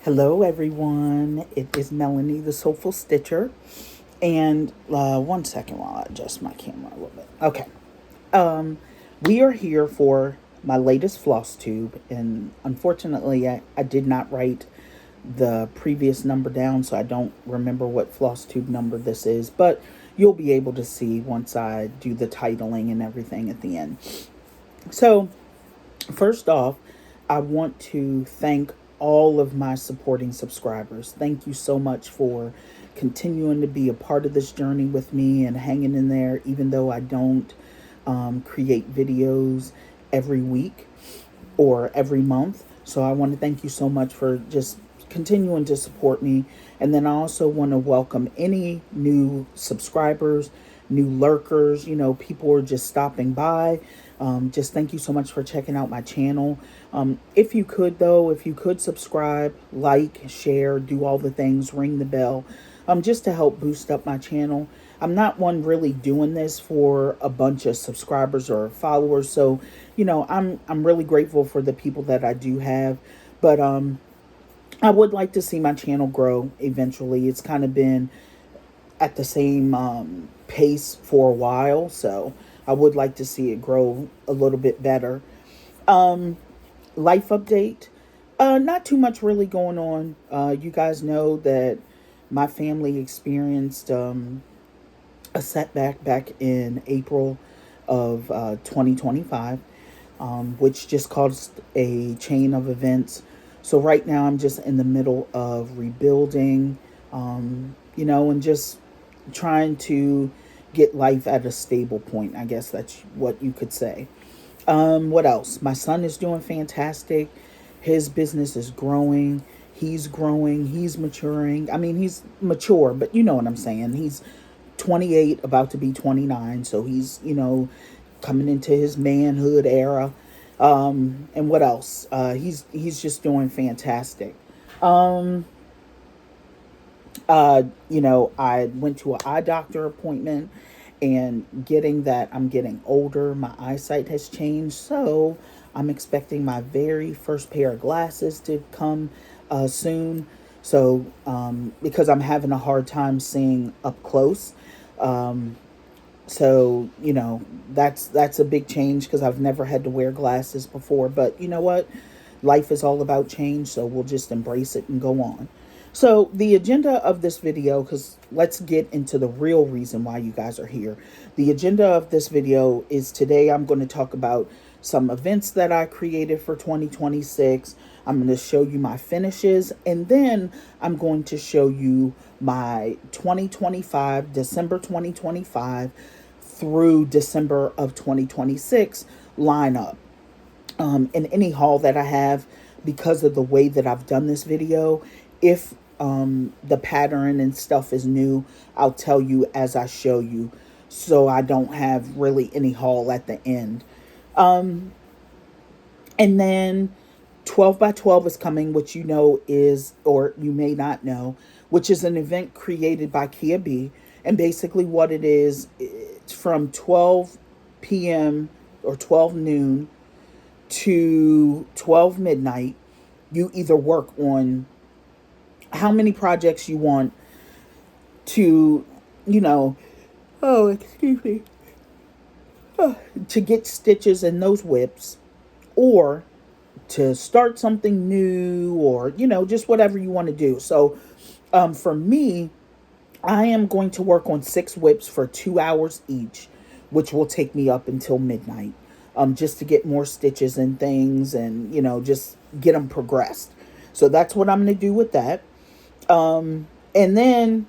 Hello, everyone. It is Melanie, the Soulful Stitcher. And one second while I adjust my camera a little bit. Okay. We are here for my latest Flosstube. And unfortunately, I did not write the previous number down, so I don't remember what Flosstube number this is. But you'll be able to see once I do the titling and everything at the end. So, first off, I want to thank all of my supporting subscribers. Thank you so much for continuing to be a part of this journey with me and hanging in there, even though I don't create videos every week or every month. So I want to thank you so much for just continuing to support me. And then I also want to welcome any new subscribers, new lurkers, people are just stopping by. Just thank you so much for checking out my channel. If you could subscribe, like, share, do all the things, ring the bell, just to help boost up my channel. I'm not one really doing this for a bunch of subscribers or followers. So, I'm really grateful for the people that I do have. But I would like to see my channel grow eventually. It's kind of been at the same pace for a while, so I would like to see it grow a little bit better. Life update. Not too much really going on. You guys know that my family experienced a setback back in April of 2025, which just caused a chain of events. So right now I'm just in the middle of rebuilding, and just trying to get life at a stable point. I guess that's what you could say. What else? My son is doing fantastic. His business is growing. He's growing. He's maturing. I mean, he's mature, but you know what I'm saying. He's 28, about to be 29. So he's, coming into his manhood era. And what else? He's just doing fantastic. I went to an eye doctor appointment, and I'm getting older, my eyesight has changed. So I'm expecting my very first pair of glasses to come soon. So, because I'm having a hard time seeing up close. So, that's a big change because I've never had to wear glasses before. But you know what? Life is all about change, so we'll just embrace it and go on. So the agenda of this video, because let's get into the real reason why you guys are here. The agenda of this video is today I'm going to talk about some events that I created for 2026. I'm going to show you my finishes, and then I'm going to show you my 2025, December 2025 through December of 2026 lineup. In any haul that I have, because of the way that I've done this video, if the pattern and stuff is new, I'll tell you as I show you, so I don't have really any haul at the end. And then 12 by 12 is coming, which is, or you may not know, which is an event created by Kia B. And basically what it is, it's from 12 p.m. or 12 noon to 12 midnight. You either work on how many projects you want to, excuse me, to get stitches in those WIPs, or to start something new, or, just whatever you want to do. So, for me, I am going to work on 6 WIPs for 2 hours each, which will take me up until midnight. Just to get more stitches and things, and, just get them progressed. So that's what I'm going to do with that. And then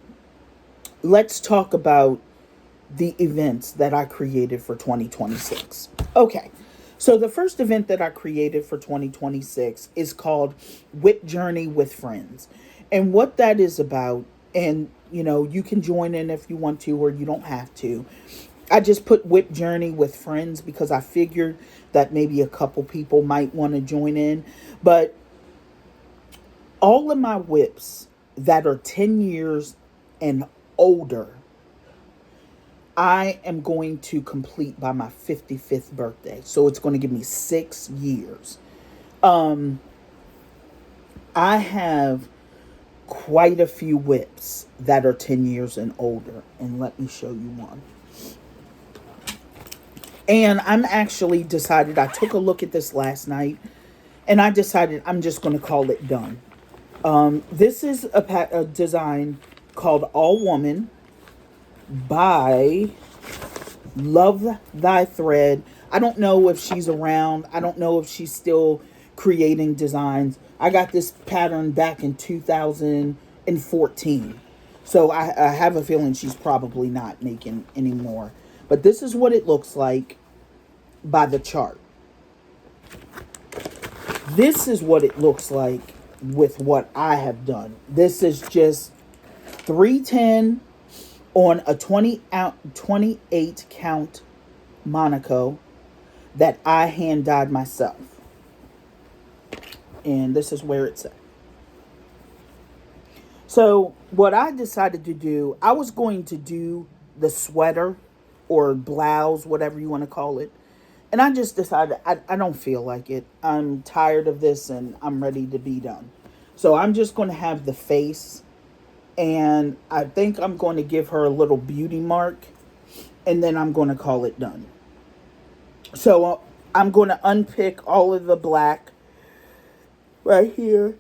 let's talk about the events that I created for 2026. Okay. So the first event that I created for 2026 is called WIP Journey with Friends. And what that is about, and, you can join in if you want to, or you don't have to. I just put WIP Journey with Friends because I figured that maybe a couple people might want to join in. But all of my WIPs that are 10 years and older, I am going to complete by my 55th birthday. So it's going to give me 6 years. I I have quite a few WIPs that are 10 years and older. And let me show you one. And I'm actually decided, I took a look at this last night, and I decided I'm just going to call it done. This is a design called All Woman by Love Thy Thread. I don't know if she's around. I don't know if she's still creating designs. I got this pattern back in 2014. So I have a feeling she's probably not making any more. But this is what it looks like by the chart. This is what it looks like with what I have done. This is just 310 on a 28 count Monaco that I hand dyed myself. And this is where it's at. So what I decided to do, I was going to do the sweater or blouse, whatever you want to call it. And I just decided I don't feel like it. I'm tired of this and I'm ready to be done. So I'm just going to have the face. And I think I'm going to give her a little beauty mark. And then I'm going to call it done. So I'm going to unpick all of the black right here.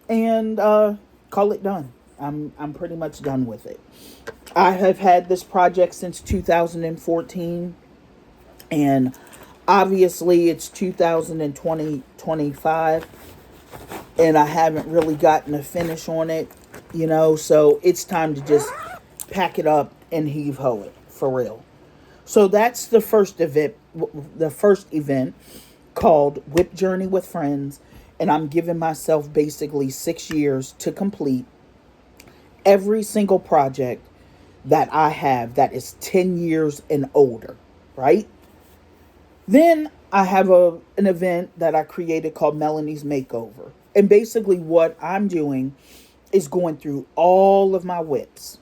And call it done. I'm pretty much done with it. I have had this project since 2014. And obviously it's 2025 and I haven't really gotten a finish on it, so it's time to just pack it up and heave ho it for real. So that's the first event called WIP Journey with Friends, and I'm giving myself basically 6 years to complete every single project that I have that is 10 years and older, right? Then I have an event that I created called Melanie's Makeover. And basically what I'm doing is going through all of my WIPs.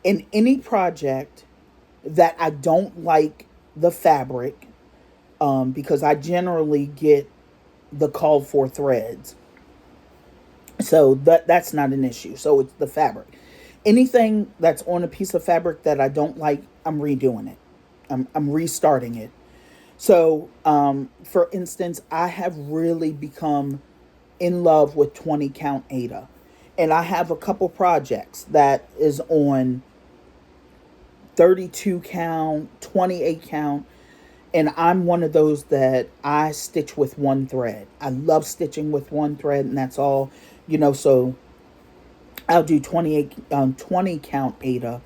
In any project that I don't like the fabric, because I generally get the called for threads. So that's not an issue. So it's the fabric. Anything that's on a piece of fabric that I don't like, I'm redoing it. I'm restarting it. So, for instance, I have really become in love with 20 count Ada. And I have a couple projects that is on 32 count, 28 count. And I'm one of those that I stitch with one thread. I love stitching with one thread, and that's all, so I'll do 20 count Ada.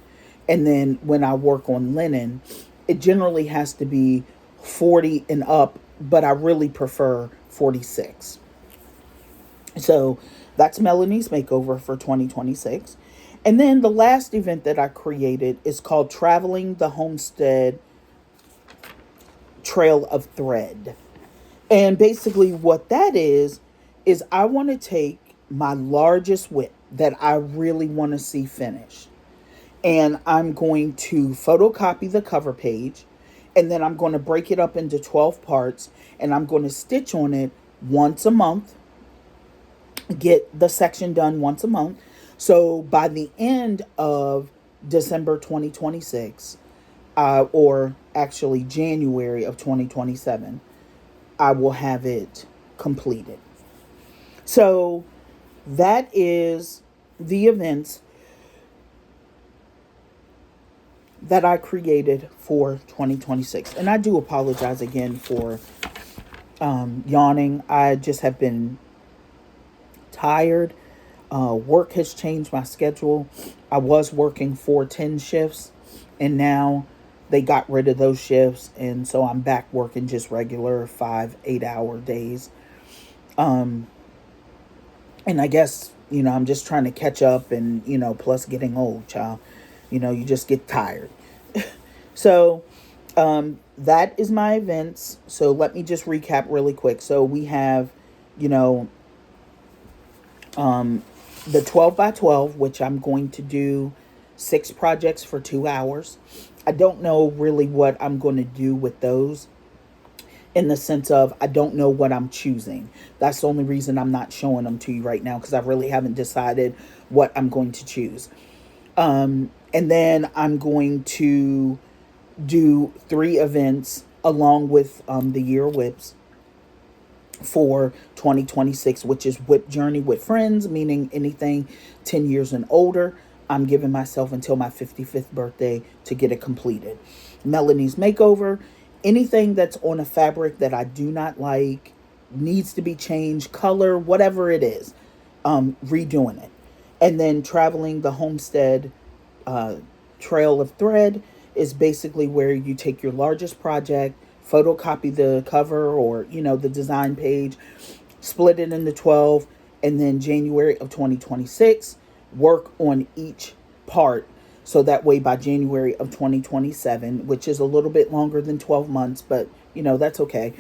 And then when I work on linen, it generally has to be 40 and up, but I really prefer 46. So that's Melanie's Makeover for 2026. And then the last event that I created is called Traveling the Homestead Trail of Thread. And basically what that is I want to take my largest WIP that I really want to see finished. And I'm going to photocopy the cover page. And then I'm going to break it up into 12 parts. And I'm going to stitch on it once a month. Get the section done once a month. So by the end of December 2026, or actually January of 2027, I will have it completed. So that is the events that I created for 2026. And I do apologize again for yawning. I just have been tired. Work has changed my schedule. I was working 4-10 shifts, and now they got rid of those shifts, and so I'm back working just regular 5-8 hour days. And I guess, I'm just trying to catch up, and, plus getting old, child. You just get tired. So, that is my events. So let me just recap really quick. So we have, the 12 by 12, which I'm going to do 6 projects for 2 hours. I don't know really what I'm going to do with those. in the sense of I don't know what I'm choosing. That's the only reason I'm not showing them to you right now, because I really haven't decided what I'm going to choose. And then I'm going to do 3 events along with the year WIPs for 2026, which is WIP Journey with Friends, meaning anything 10 years and older. I'm giving myself until my 55th birthday to get it completed. Melanie's Makeover, anything that's on a fabric that I do not like, needs to be changed, color, whatever it is, redoing it. And then Traveling the Homestead Trail of Thread is basically where you take your largest project, photocopy the cover or, the design page, split it into 12, and then January of 2026, work on each part. So that way by January of 2027, which is a little bit longer than 12 months, but that's okay.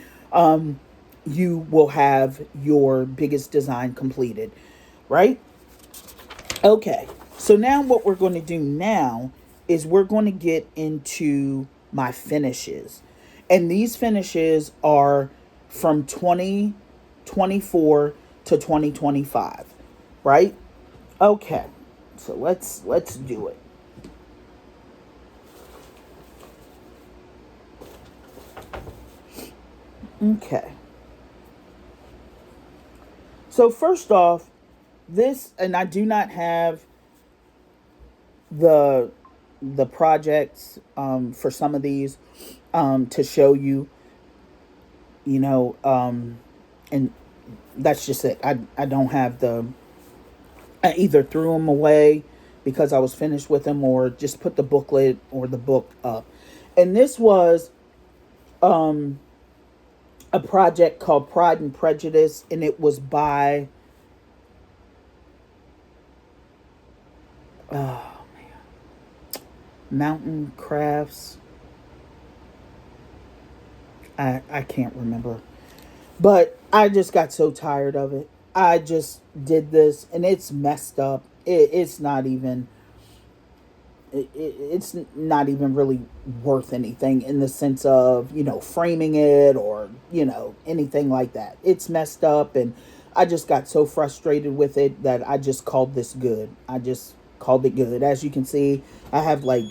You will have your biggest design completed, right? Okay. So now what we're going to do now is we're going to get into my finishes. And these finishes are from 2024 to 2025, right? Okay. So let's do it. Okay. So first off, this, and I do not have the projects for some of these to show you, and that's just it. I don't have I either threw them away because I was finished with them, or just put the booklet or the book up. And this was a project called Pride and Prejudice, and it was by Mountain Crafts. I can't remember. But I just got so tired of it. I just did this and it's messed up. It's not even it's not even really worth anything in the sense of, framing it or, anything like that. It's messed up, and I just got so frustrated with it that I just called this good. I just called it good. As you can see, I have like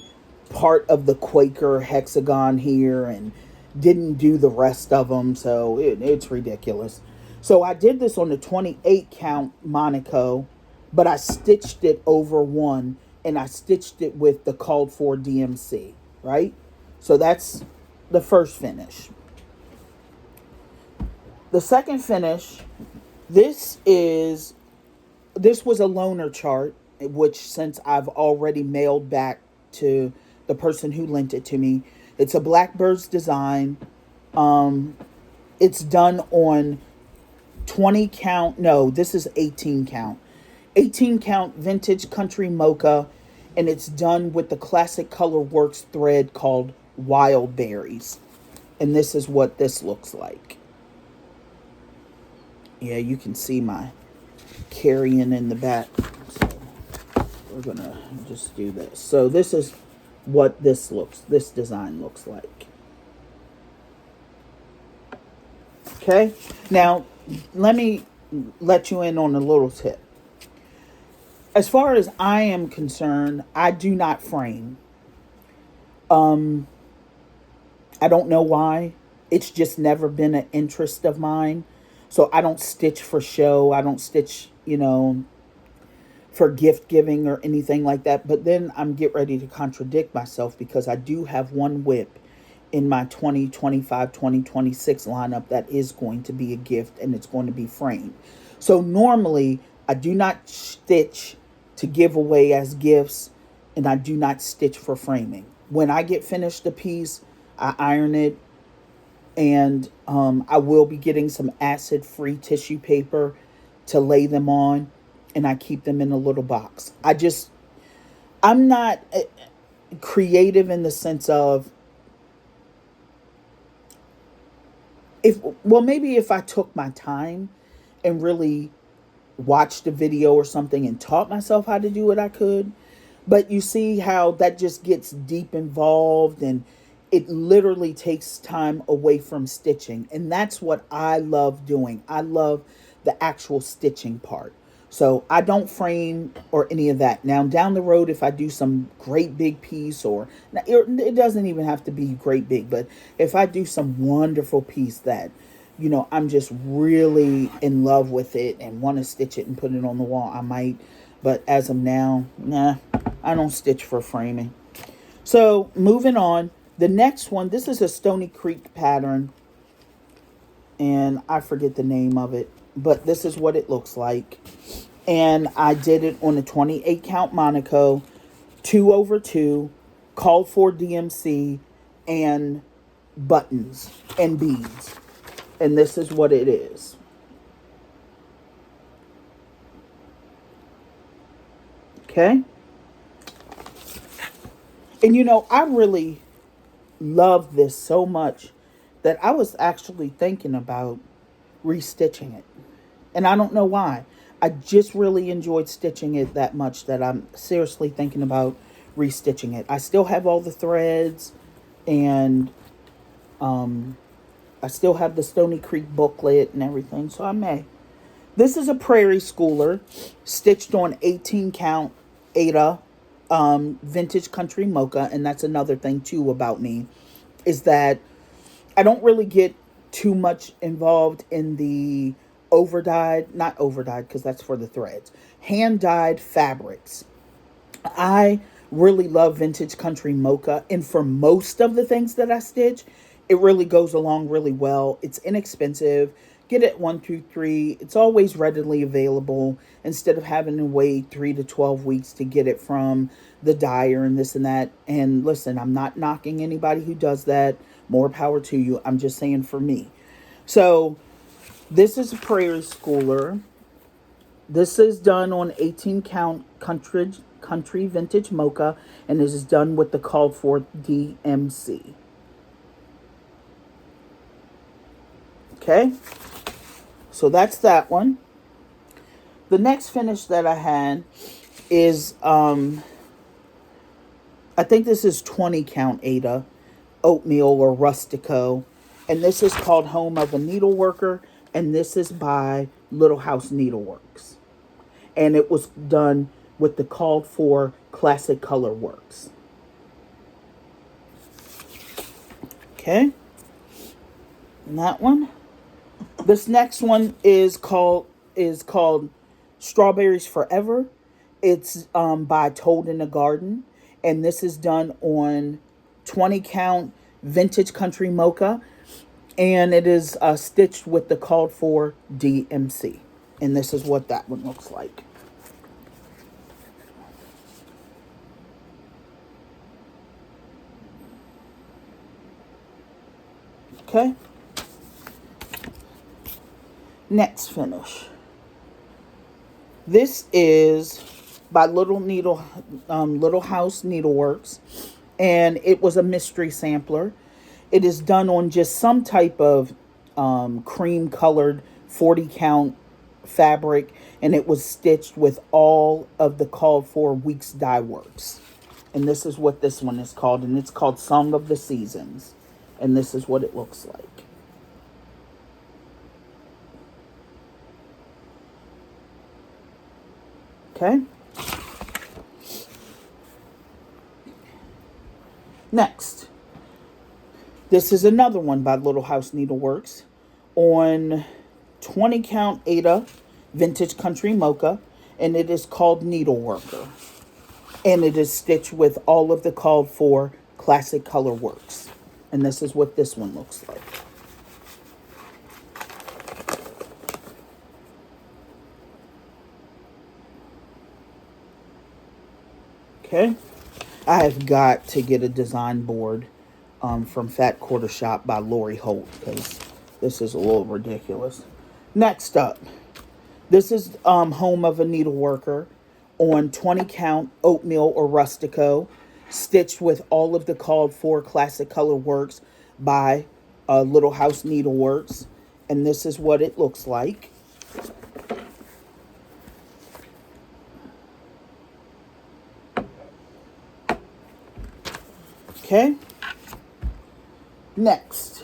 part of the Quaker hexagon here and didn't do the rest of them, so it's ridiculous. So I did this on the 28 count Monaco, but I stitched it over one, and I stitched it with the called for DMC, right? So that's the first finish. The second finish, this was a loaner chart, which since I've already mailed back to the person who lent it to me, it's a Blackbird's design. It's done on 20 count. No, this is 18 count. 18 count vintage country mocha, and it's done with the classic color works thread called Wild Berries. And this is what this looks like. Yeah, you can see my carrying in the back. So we're gonna just do this. So this is what this design looks like. Okay, now let me let you in on a little tip. As far as I am concerned, I do not frame. I don't know why. It's just never been an interest of mine. So I don't stitch for show. I don't stitch, for gift giving or anything like that. But then I'm get ready to contradict myself, because I do have one WIP in my 2025, 2026 lineup that is going to be a gift, and it's going to be framed. So normally I do not stitch to give away as gifts, and I do not stitch for framing. When I get finished a piece, I iron it, and I will be getting some acid-free tissue paper to lay them on, and I keep them in a little box. I'm not creative in the sense of, maybe if I took my time and really watched a video or something and taught myself how to do it, I could. But you see how that just gets deep involved, and it literally takes time away from stitching. And that's what I love doing. I love the actual stitching part. So I don't frame or any of that. Now down the road, if I do some great big piece, or it doesn't even have to be great big, but if I do some wonderful piece that, I'm just really in love with it and want to stitch it and put it on the wall, I might. But as of now, nah, I don't stitch for framing. So moving on, the next one, this is a Stony Creek pattern, and I forget the name of it, but this is what it looks like. And I did it on a 28 count Monaco, 2/2, called for DMC, and buttons and beads. And this is what it is. Okay. And I really love this so much that I was actually thinking about restitching it. And I don't know why. I just really enjoyed stitching it that much that I'm seriously thinking about restitching it. I still have all the threads, and I still have the Stony Creek booklet and everything, so I may. This is a Prairie Schooler stitched on 18 count Ada vintage country mocha. And that's another thing too about me, is that I don't really get too much involved in the not over dyed because that's for the threads, hand dyed fabrics. I really love vintage country mocha, and for most of the things that I stitch, it really goes along really well. It's inexpensive. Get it 1, 2, 3. It's always readily available instead of having to wait 3 to 12 weeks to get it from the dyer and this and that. And listen, I'm not knocking anybody who does that. More power to you. I'm just saying for me. So this is a Prairie Schooler. This is done on 18 count country vintage mocha, and this is done with the called for DMC. Okay, so that's that one. The next finish that I had is I think this is 20 count Ada oatmeal or rustico, and this is called Home of a Needleworker, and this is by Little House Needleworks, and it was done with the called for classic color works. Okay, and that one. This next one is called Strawberries Forever. It's by Told in the Garden, and this is done on 20 count vintage country mocha, and it is stitched with the called for DMC, and this is what that one looks like. Okay. Next finish. This is by Little House Needleworks, and it was a mystery sampler. It is done on just some type of cream colored 40 count fabric, and it was stitched with all of the called for weeks dye works. And this is what this one is called, and it's called Song of the Seasons, and this is what it looks like. Okay. Next, this is another one by Little House Needleworks on 20 count Ada vintage country mocha, and it is called Needleworker, and it is stitched with all of the called for classic color works, and this is what this one looks like. Okay, I have got to get a design board from Fat Quarter Shop by Lori Holt, because this is a little ridiculous. Next up, this is Home of a Needleworker on 20 count oatmeal or rustico, stitched with all of the called for classic color works by Little House Needleworks, and this is what it looks like. Okay. Next,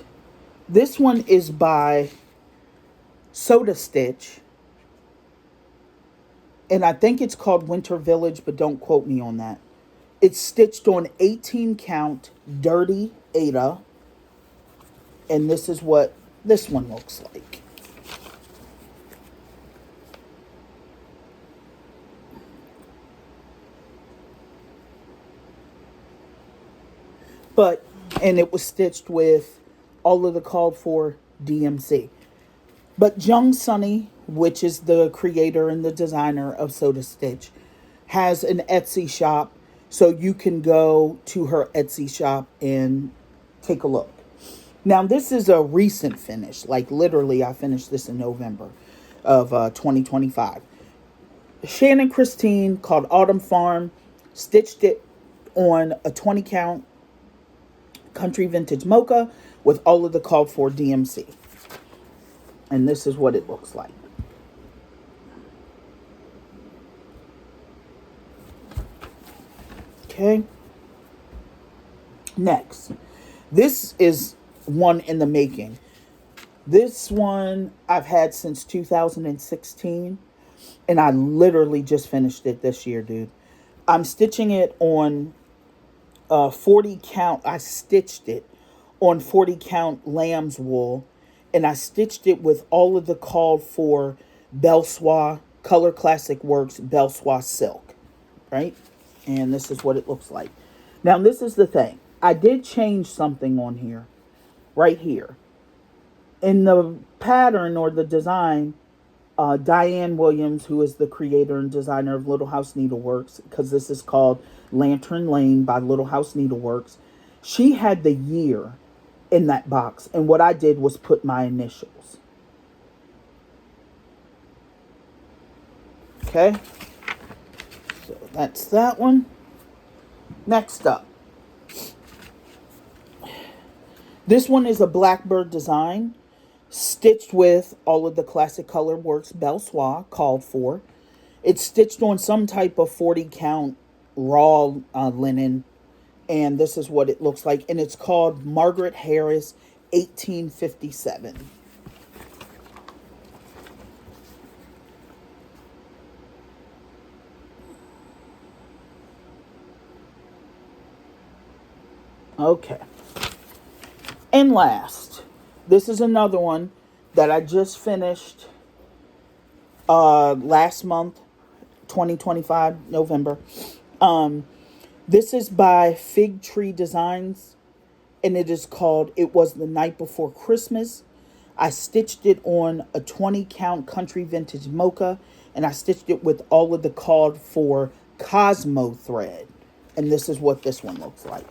this one is by Soda Stitch, and I think it's called Winter Village, but don't quote me on that. It's stitched on 18 count dirty Ada, and this is what this one looks like. But, and it was stitched with all of the called for DMC. But Jung Sunny, which is the creator and the designer of Soda Stitch, has an Etsy shop. So you can go to her Etsy shop and take a look. Now, this is a recent finish. Like, literally, I finished this in November of 2025. Shannon Christine, called Autumn Farm, stitched it on a 20 count country vintage mocha with all of the called for DMC. And this is what it looks like. Okay. Next, this is one in the making. This one I've had since 2016, and I literally just finished it this year, dude. I'm stitching it on 40 count. I stitched it on 40 count lamb's wool, and I stitched it with all of the called for Belsois Color Classic Works Belsois silk, right? And this is what it looks like. Now, this is the thing. I did change something on here, right here. In the pattern or the design, Diane Williams, who is the creator and designer of Little House Needleworks, because this is called Lantern Lane by Little House Needleworks, she had the year in that box. And what I did was put my initials. Okay. So that's that one. Next up. This one is a Blackbird design, stitched with all of the Classic Color Works Belsois called for. It's stitched on some type of 40 count raw linen, and this is what it looks like. And it's called Margaret Harris 1857. Okay. And last, this is another one that I just finished last month, 2025, November. This is by Fig Tree Designs, and it is called It Was the Night Before Christmas. I stitched it on a 20 count country vintage mocha, and I stitched it with all of the called for Cosmo thread. And this is what this one looks like.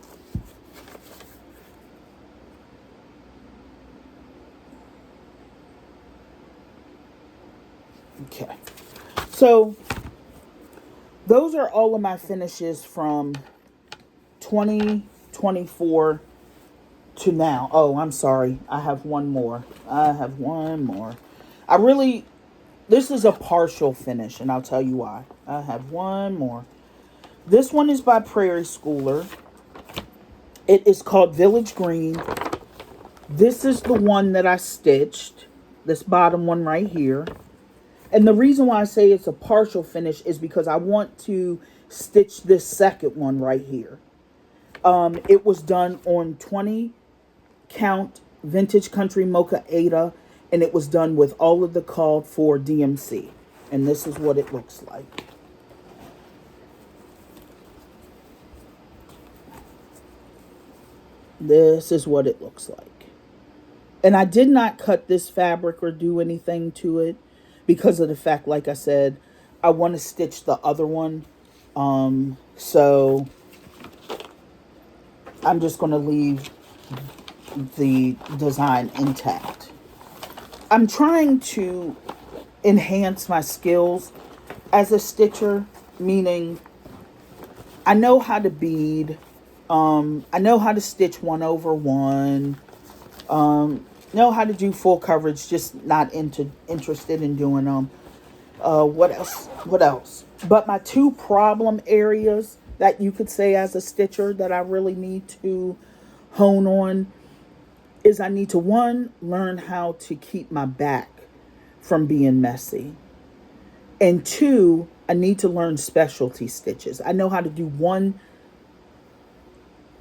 Okay, so those are all of my finishes from 2024 to now. Oh, I'm sorry. I have one more. This is a partial finish, and I'll tell you why. I have one more. This one is by Prairie Schooler. It is called Village Green. This is the one that I stitched. This bottom one right here. And the reason why I say it's a partial finish is because I want to stitch this second one right here. It was done on 20 count vintage country mocha Ada, and it was done with all of the called for DMC. And this is what it looks like. This is what it looks like. And I did not cut this fabric or do anything to it, because of the fact, like I said, I want to stitch the other one. So I'm just going to leave the design intact. I'm trying to enhance my skills as a stitcher, meaning I know how to bead. I know how to stitch 1/1. Know how to do full coverage, just not interested in doing them. What else? But my two problem areas that you could say as a stitcher that I really need to hone on is I need to, one, learn how to keep my back from being messy. And two, I need to learn specialty stitches. I know how to do one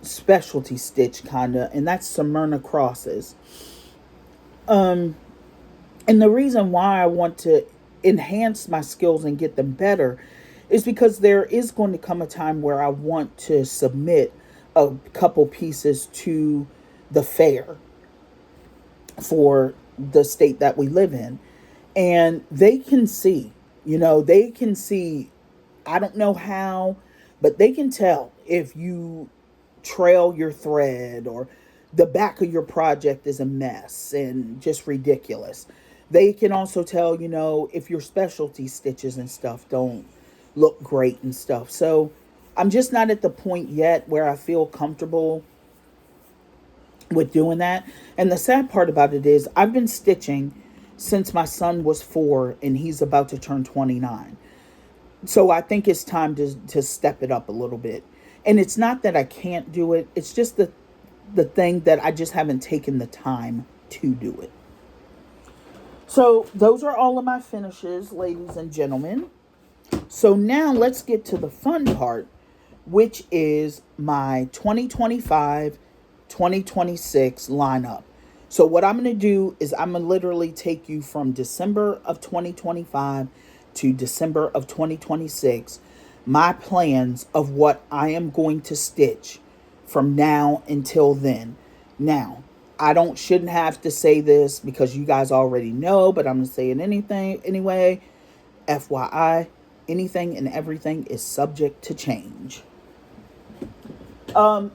specialty stitch kind of, and that's Smyrna crosses. And the reason why I want to enhance my skills and get them better is because there is going to come a time where I want to submit a couple pieces to the fair for the state that we live in. And they can see, they can see, I don't know how, but they can tell if you trail your thread or the back of your project is a mess and just ridiculous. They can also tell, if your specialty stitches and stuff don't look great and stuff. So I'm just not at the point yet where I feel comfortable with doing that. And the sad part about it is I've been stitching since my son was 4 and he's about to turn 29. So I think it's time to step it up a little bit. And it's not that I can't do it. It's just the thing that I just haven't taken the time to do it. So those are all of my finishes, ladies and gentlemen. So now let's get to the fun part, which is my 2025-2026 lineup. So what I'm going to do is I'm going to literally take you from December of 2025 to December of 2026, my plans of what I am going to stitch from now until then. Now, shouldn't have to say this because you guys already know, but I'm going to say it anyway. FYI, anything and everything is subject to change. I'm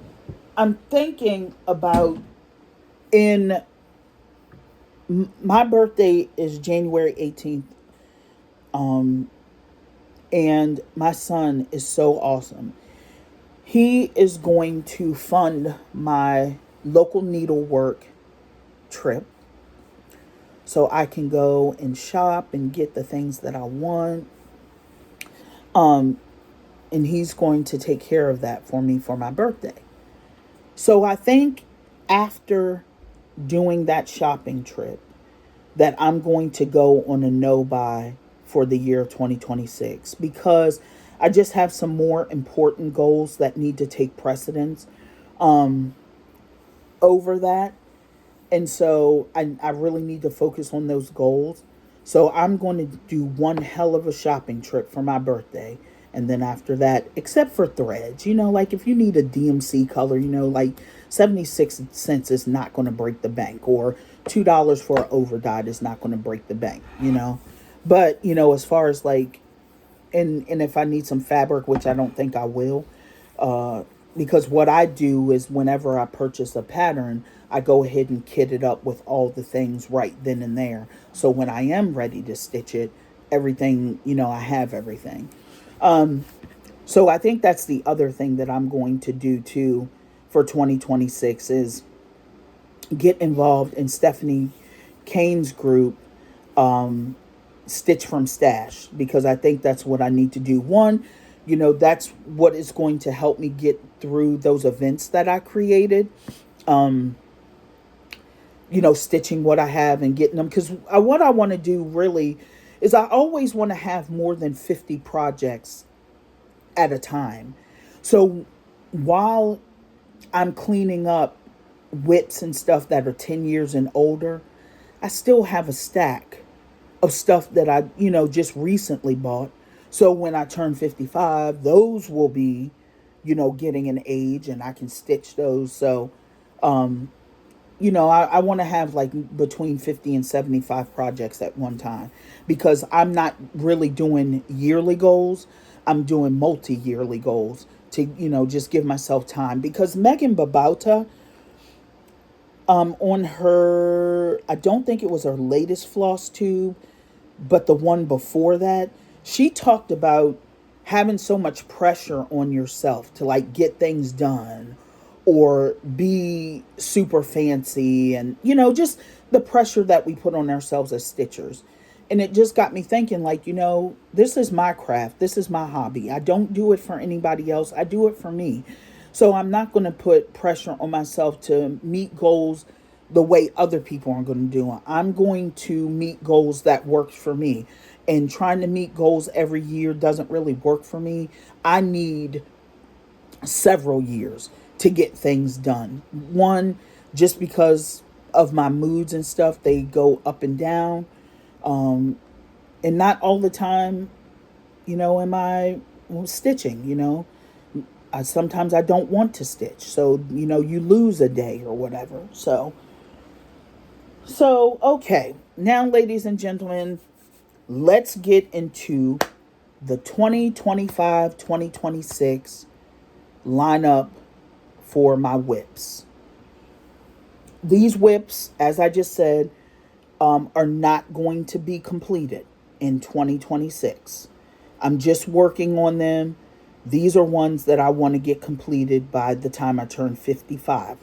thinking about my birthday is January 18th. And my son is so awesome. He is going to fund my local needlework trip so I can go and shop and get the things that I want. And he's going to take care of that for me for my birthday. So I think after doing that shopping trip that I'm going to go on a no-buy for the year 2026 because I just have some more important goals that need to take precedence over that. And so I really need to focus on those goals. So I'm going to do one hell of a shopping trip for my birthday. And then after that, except for threads, like if you need a DMC color, like 76 cents is not going to break the bank, or $2 for an overdyed is not going to break the bank, But, as far as like, and if I need some fabric, which I don't think I will, because what I do is whenever I purchase a pattern, I go ahead and kit it up with all the things right then and there. So when I am ready to stitch it, everything, I have everything. So I think that's the other thing that I'm going to do too for 2026 is get involved in Stephanie Kane's group, Stitch from Stash, because I think that's what I need to do. One, that's what is going to help me get through those events that I created. Stitching what I have and getting them. Because what I want to do really is I always want to have more than 50 projects at a time. So while I'm cleaning up WIPs and stuff that are 10 years and older, I still have a stack of stuff that I, just recently bought. So when I turn 55, those will be, getting an age and I can stitch those. So, I want to have like between 50 and 75 projects at one time because I'm not really doing yearly goals. I'm doing multi-yearly goals to, just give myself time because Megan Babauta, on her, I don't think it was her latest Flosstube, but the one before that, she talked about having so much pressure on yourself to like get things done or be super fancy and, just the pressure that we put on ourselves as stitchers. And it just got me thinking like, this is my craft. This is my hobby. I don't do it for anybody else. I do it for me. So I'm not going to put pressure on myself to meet goals the way other people are going to do it. I'm going to meet goals that work for me. And trying to meet goals every year doesn't really work for me. I need several years to get things done. One, just because of my moods and stuff, they go up and down. And not all the time, am I stitching, sometimes I don't want to stitch. So, you lose a day or whatever. So, okay. Now, ladies and gentlemen, let's get into the 2025-2026 lineup for my WIPs. These WIPs, as I just said, are not going to be completed in 2026. I'm just working on them. These are ones that I want to get completed by the time I turn 55.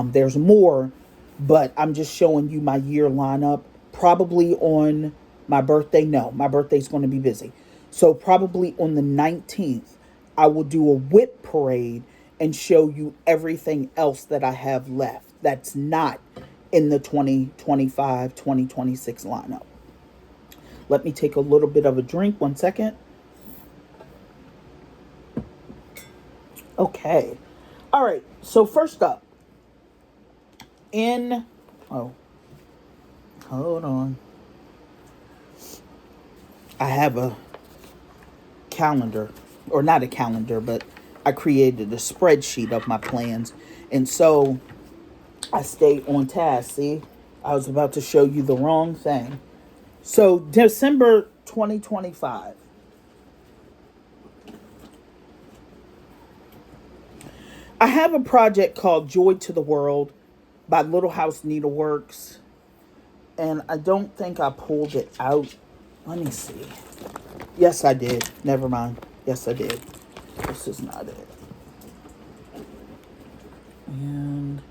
There's more, but I'm just showing you my year lineup. Probably on my birthday. No, my birthday's going to be busy. So probably on the 19th, I will do a WIP parade and show you everything else that I have left that's not in the 2025-2026 lineup. Let me take a little bit of a drink. 1 second. Okay. All right. So first up, hold on. I have a calendar, or not a calendar, but I created a spreadsheet of my plans. And so I stay on task. See, I was about to show you the wrong thing. So December 2025. I have a project called Joy to the World by Little House Needleworks. And I don't think I pulled it out. Let me see. Yes, I did. Never mind. Yes, I did. This is not it. And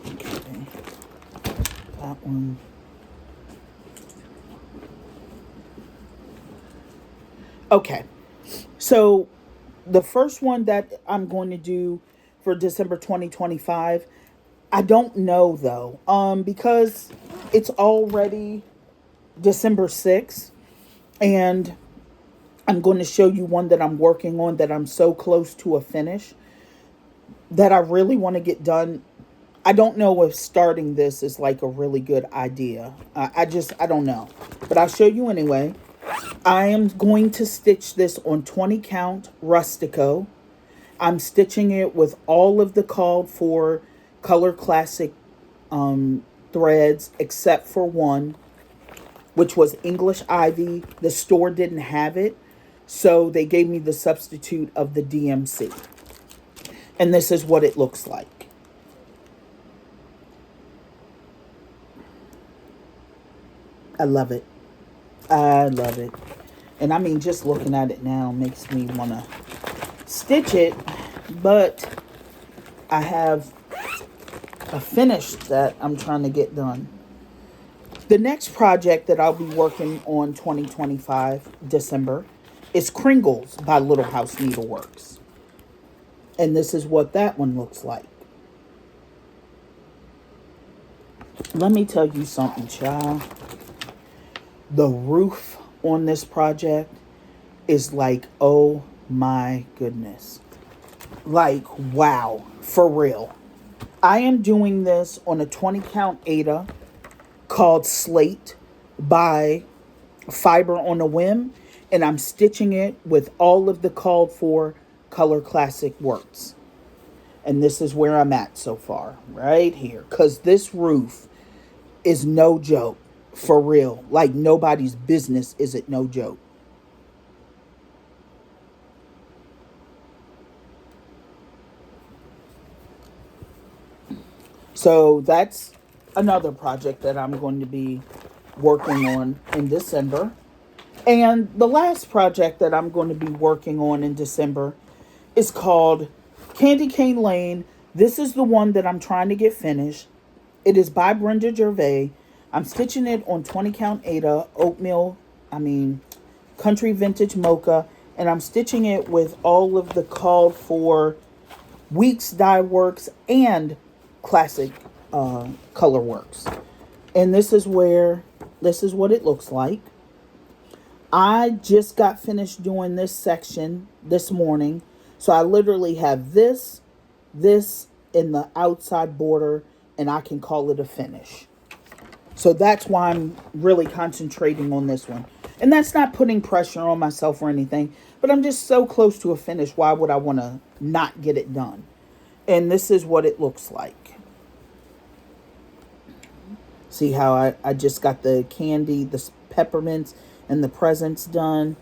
okay, that one. Okay, so the first one that I'm going to do for December 2025, I don't know though, because it's already December 6th, and I'm going to show you one that I'm working on that I'm so close to a finish that I really want to get done. I don't know if starting this is like a really good idea. I don't know. But I'll show you anyway. I am going to stitch this on 20 count Rustico. I'm stitching it with all of the called for Color Classic threads except for one, which was English Ivy. The store didn't have it, so they gave me the substitute of the DMC. And this is what it looks like. I love it. I love it. And I mean, just looking at it now makes me want to stitch it, but I have a finish that I'm trying to get done. The next project that I'll be working on 2025 December is Kringles by Little House Needleworks. And this is what that one looks like. Let me tell you something, child. The roof on this project is like, oh my goodness. Like, wow, for real. I am doing this on a 20 count Ada called Slate by Fiber on a Whim, and I'm stitching it with all of the called for Color Classic works. And this is where I'm at so far, right here, because this roof is no joke, for real. Like, nobody's business is it, no joke. So that's another project that I'm going to be working on in December. And the last project that I'm going to be working on in December is called Candy Cane Lane. This is the one that I'm trying to get finished. It is by Brenda Gervais. I'm stitching it on 20 count Ada, country vintage mocha. And I'm stitching it with all of the called for Weeks Dye Works and classic color works. And this is what it looks like. I just got finished doing this section this morning. So I literally have this in the outside border, and I can call it a finish. So that's why I'm really concentrating on this one. And that's not putting pressure on myself or anything, but I'm just so close to a finish. Why would I want to not get it done? And this is what it looks like. See how I just got the candy, the peppermints, and the presents done.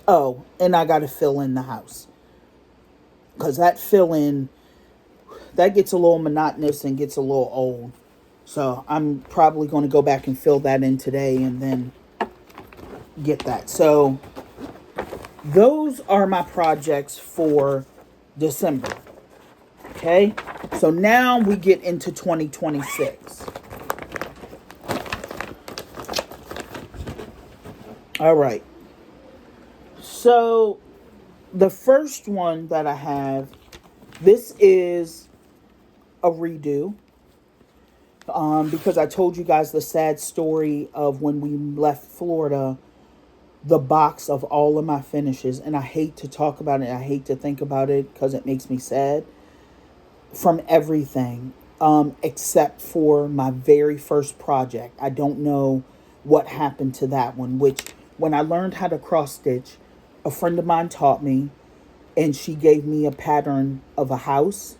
Oh, and I got to fill in the house. Because that fill in, that gets a little monotonous and gets a little old. So I'm probably going to go back and fill that in today and then get that. So those are my projects for December. Okay. So now we get into 2026. All right. So the first one that I have, this is a redo. Because I told you guys the sad story of when we left Florida, the box of all of my finishes. And I hate to talk about it. I hate to think about it because it makes me sad. From everything, except for my very first project. I don't know what happened to that one, which when I learned how to cross stitch, a friend of mine taught me, and she gave me a pattern of a house,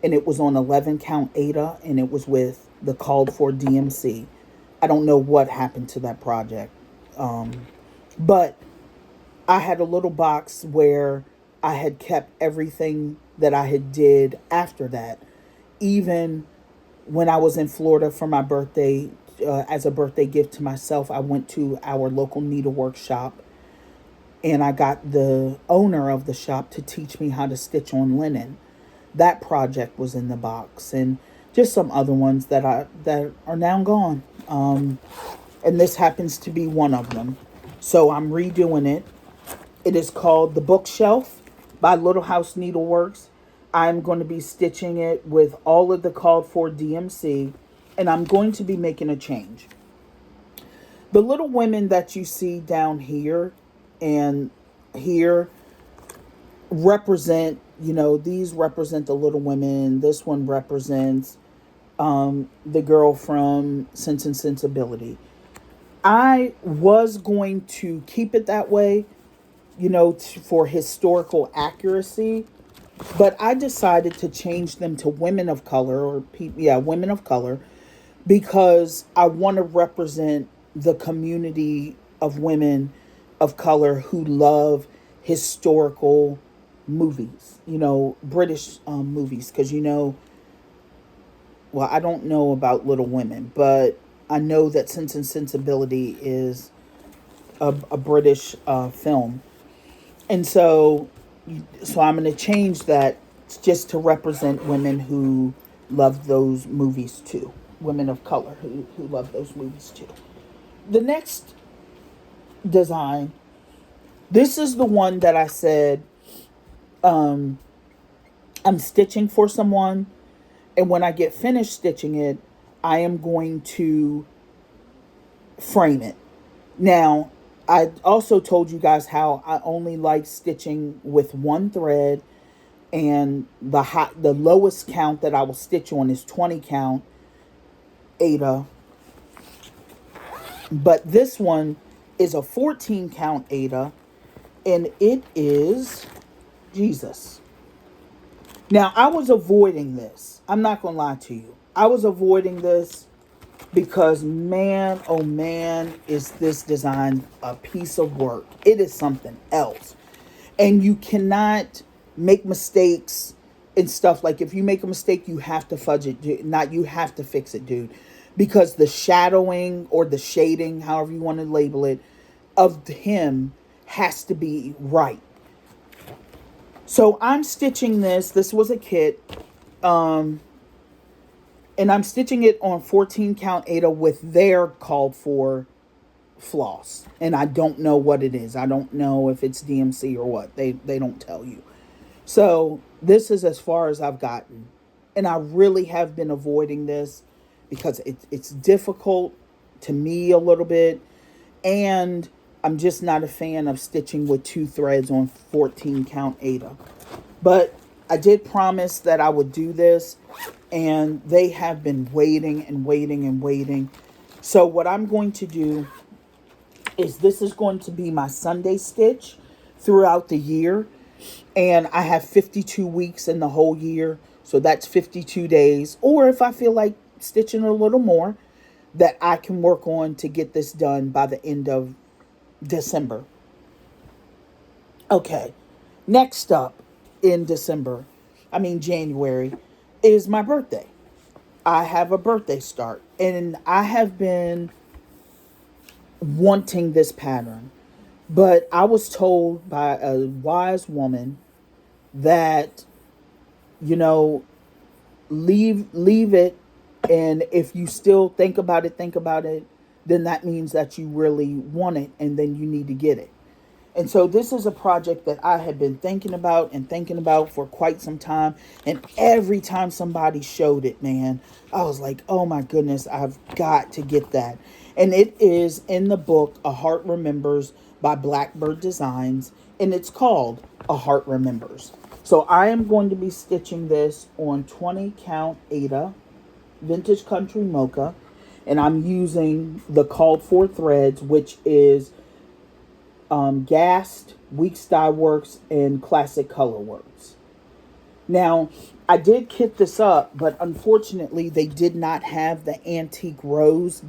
and it was on 11 count Ada, and it was with the called for DMC. I don't know what happened to that project. But I had a little box where I had kept everything that I had did after that. Even when I was in Florida for my birthday, as a birthday gift to myself, I went to our local needlework shop, and I got the owner of the shop to teach me how to stitch on linen. That project was in the box, and just some other ones that are now gone. And this happens to be one of them. So I'm redoing it. It is called The Bookshelf by Little House Needleworks. I'm going to be stitching it with all of the called for DMC, and I'm going to be making a change. The little women that you see down here and here represent, these represent the Little Women. This one represents the girl from Sense and Sensibility. I was going to keep it that way, for historical accuracy, but I decided to change them to women of color, women of color, because I want to represent the community of women of color who love historical movies, British movies, because well, I don't know about Little Women, but I know that Sense and Sensibility is a British film. And so I'm going to change that just to represent women who love those movies too. Women of color who love those movies too. The next design, this is the one that I said I'm stitching for someone. And when I get finished stitching it, I am going to frame it. Now, I also told you guys how I only like stitching with one thread, and the lowest count that I will stitch on is 20 count Ada. But this one is a 14 count Ada, and it is Jesus. Now, I was avoiding this. I'm not going to lie to you. I was avoiding this because, man, oh man, is this design a piece of work. It is something else. And you cannot make mistakes and stuff. Like, if you make a mistake, you have to fudge it. You have to fix it, dude. Because the shadowing or the shading, however you want to label it, of him has to be right. So I'm stitching this. This was a kit. And I'm stitching it on 14 count Ada with their called for floss. And I don't know what it is. I don't know if it's DMC or what. They don't tell you. So this is as far as I've gotten. And I really have been avoiding this because it's difficult to me a little bit. And I'm just not a fan of stitching with 2 threads on 14 count Aida. But I did promise that I would do this, and they have been waiting and waiting and waiting. So what I'm going to do is this is going to be my Sunday stitch throughout the year. And I have 52 weeks in the whole year. So that's 52 days. Or if I feel like stitching a little more, that I can work on to get this done by the end of December. Okay. Next up in January, is my birthday. I have a birthday start. And I have been wanting this pattern. But I was told by a wise woman that, you know, leave it, and if you still think about it, then that means that you really want it, and then you need to get it. And so this is a project that I have been thinking about for quite some time. And every time somebody showed it, man, I was like, oh my goodness, I've got to get that. And it is in the book, A Heart Remembers by Blackbird Designs. And it's called A Heart Remembers. So I am going to be stitching this on 20 count Aida Vintage Country Mocha. And I'm using the called for threads, which is Gast, Weeks Dye Works, and Classic Color Works. Now, I did kit this up, but unfortunately they did not have the Antique Rose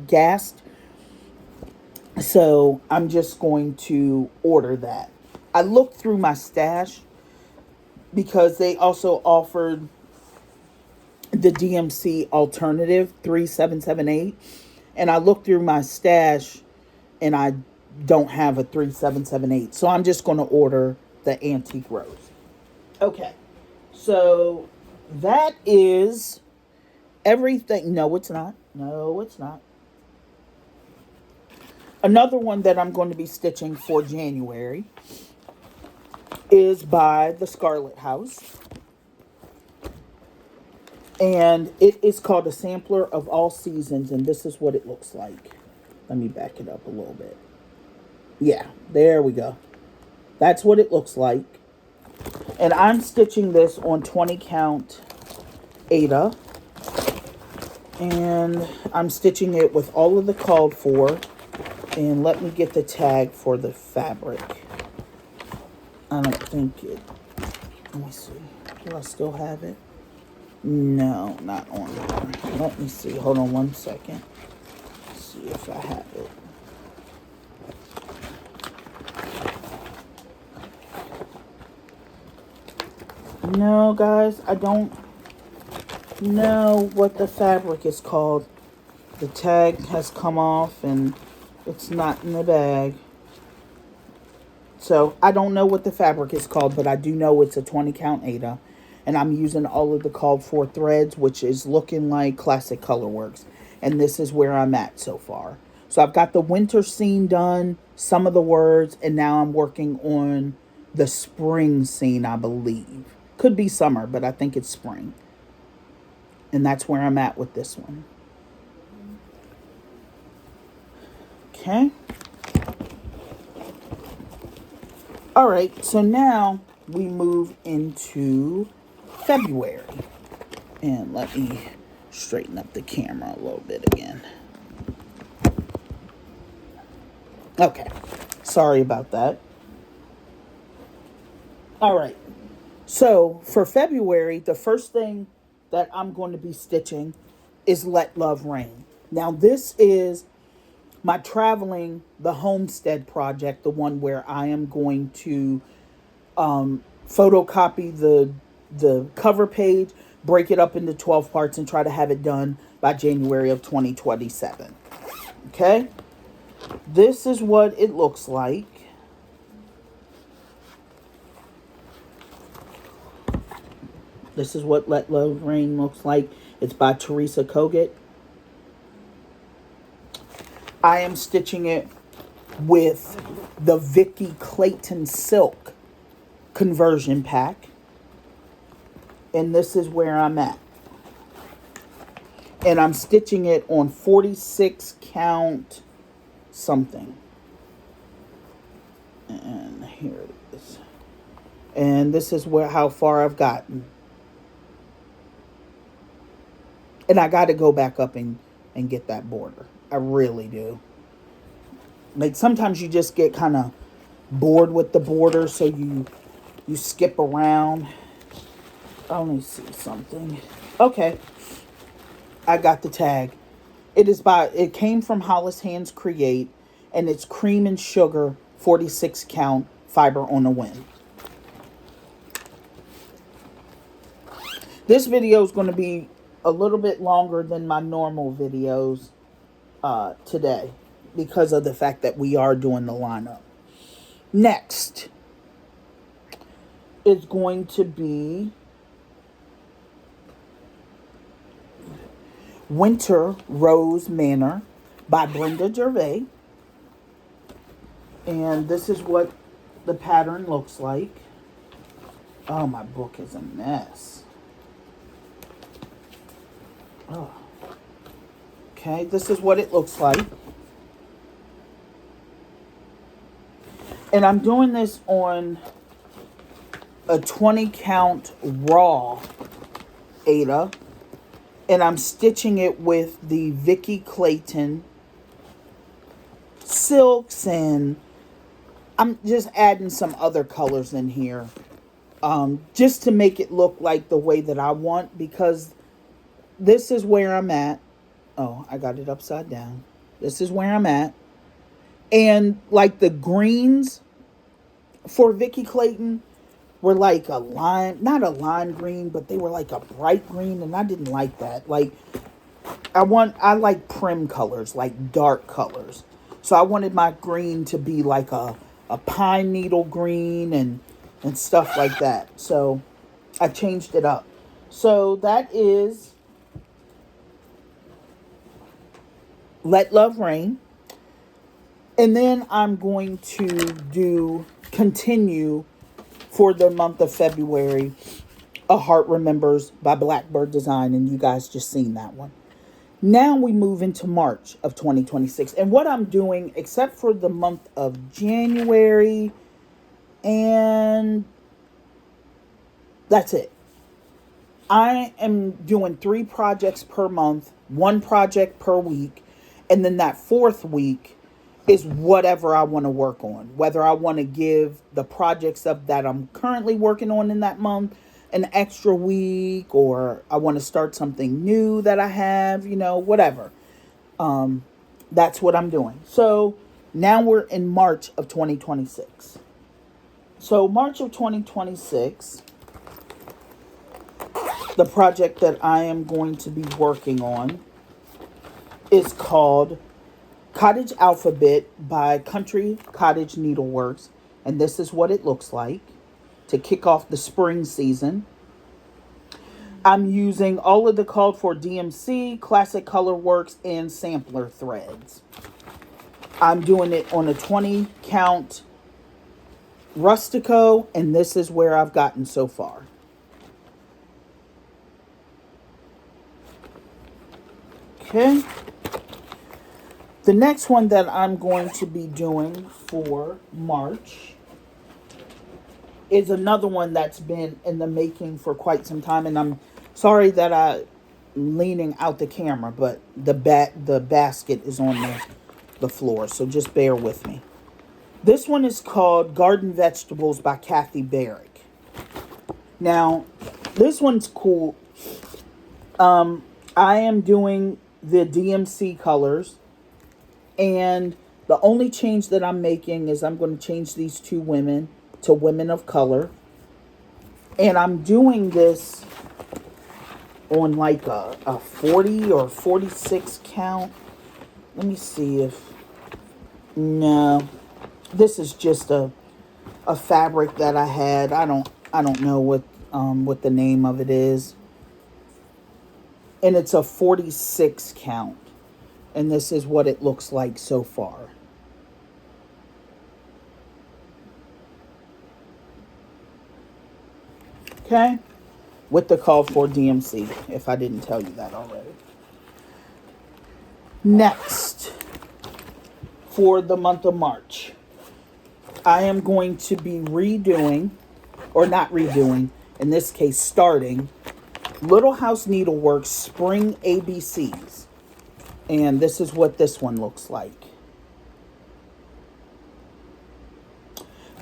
Gast. So I'm just going to order that. I looked through my stash because they also offered the DMC alternative 3778. And I looked through my stash and I don't have a 3778. So I'm just going to order the Antique Rose. Okay. So that is everything. No, it's not. No, it's not. Another one that I'm going to be stitching for January is by the Scarlet House. And it is called A Sampler of All Seasons. And this is what it looks like. Let me back it up a little bit. Yeah, there we go. That's what it looks like. And I'm stitching this on 20 count Aida. And I'm stitching it with all of the called for. And let me get the tag for the fabric. I don't think it... Let me see. Do I still have it? No, not on there. Let me see. Hold on one second. Let's see if I have it. No, guys, I don't know what the fabric is called. The tag has come off and it's not in the bag. So I don't know what the fabric is called, but I do know it's a 20 count Aida. And I'm using all of the called for threads, which is looking like Classic Color Works. And this is where I'm at so far. So I've got the winter scene done, some of the words, and now I'm working on the spring scene, I believe. Could be summer, but I think it's spring. And that's where I'm at with this one. Okay. All right, so now we move into February. And let me straighten up the camera a little bit again. Okay, sorry about that. All right. So for February, the first thing that I'm going to be stitching is Let Love Rain. Now this is my traveling, the homestead project, the one where I am going to photocopy the cover page, break it up into 12 parts, and try to have it done by January of 2027. Okay? This is what it looks like. This is what Let Love Rain looks like. It's by Teresa Kogut. I am stitching it with the Vicky Clayton Silk conversion pack. And this is where I'm at. And I'm stitching it on 46 count something. And here it is. And this is how far I've gotten. And I got to go back up and get that border. I really do. Like sometimes you just get kind of bored with the border, so you skip around. Let me see something. Okay. I got the tag. It came from Hollis Hands Create, and it's cream and sugar, 46 count, fiber on a wing. This video is going to be a little bit longer than my normal videos today because of the fact that we are doing the lineup. Next is going to be Winter Rose Manor by Brenda Gervais. And this is what the pattern looks like. Oh, my book is a mess. Oh. Okay, this is what it looks like. And I'm doing this on a 20 count raw Aida. And I'm stitching it with the Vicky Clayton silks, and I'm just adding some other colors in here. Just to make it look like the way that I want, because this is where I'm at. Oh, I got it upside down. This is where I'm at. And like the greens for Vicky Clayton were like a lime, not a lime green, but they were like a bright green, and I didn't like that. Like I like prim colors, like dark colors. So I wanted my green to be like a pine needle green and stuff like that. So I changed it up. So that is Let Love Rain. And then I'm going to continue for the month of February, A Heart Remembers by Blackbird Design. And you guys just seen that one. Now we move into March of 2026. And what I'm doing, except for the month of January, and that's it. I am doing 3 projects per month, 1 project per week. And then that 4th week is whatever I want to work on. Whether I want to give the projects that I'm currently working on in that month an extra week, or I want to start something new that I have, whatever. That's what I'm doing. So now we're in March of 2026. So March of 2026, the project that I am going to be working on is called Cottage Alphabet by Country Cottage Needleworks. And this is what it looks like to kick off the spring season. I'm using all of the called for DMC, Classic Color Works, and sampler threads. I'm doing it on a 20 count Rustico, and this is where I've gotten so far. Okay. The next one that I'm going to be doing for March is another one that's been in the making for quite some time. And I'm sorry that I'm leaning out the camera, but the basket is on the floor. So just bear with me. This one is called Garden Vegetables by Kathy Barrick. Now, this one's cool. I am doing the DMC colors. And the only change that I'm making is I'm going to change these 2 women to women of color. And I'm doing this on like a 40 or 46 count. Let me see if... No. This is just a fabric that I had. I don't know what the name of it is. And it's a 46 count. And this is what it looks like so far. Okay. with the call for DMC, if I didn't tell you that already. Next, for the month of March, I am going to be redoing, or not redoing, in this case starting, Little House Needleworks Spring ABCs. And this is what this one looks like.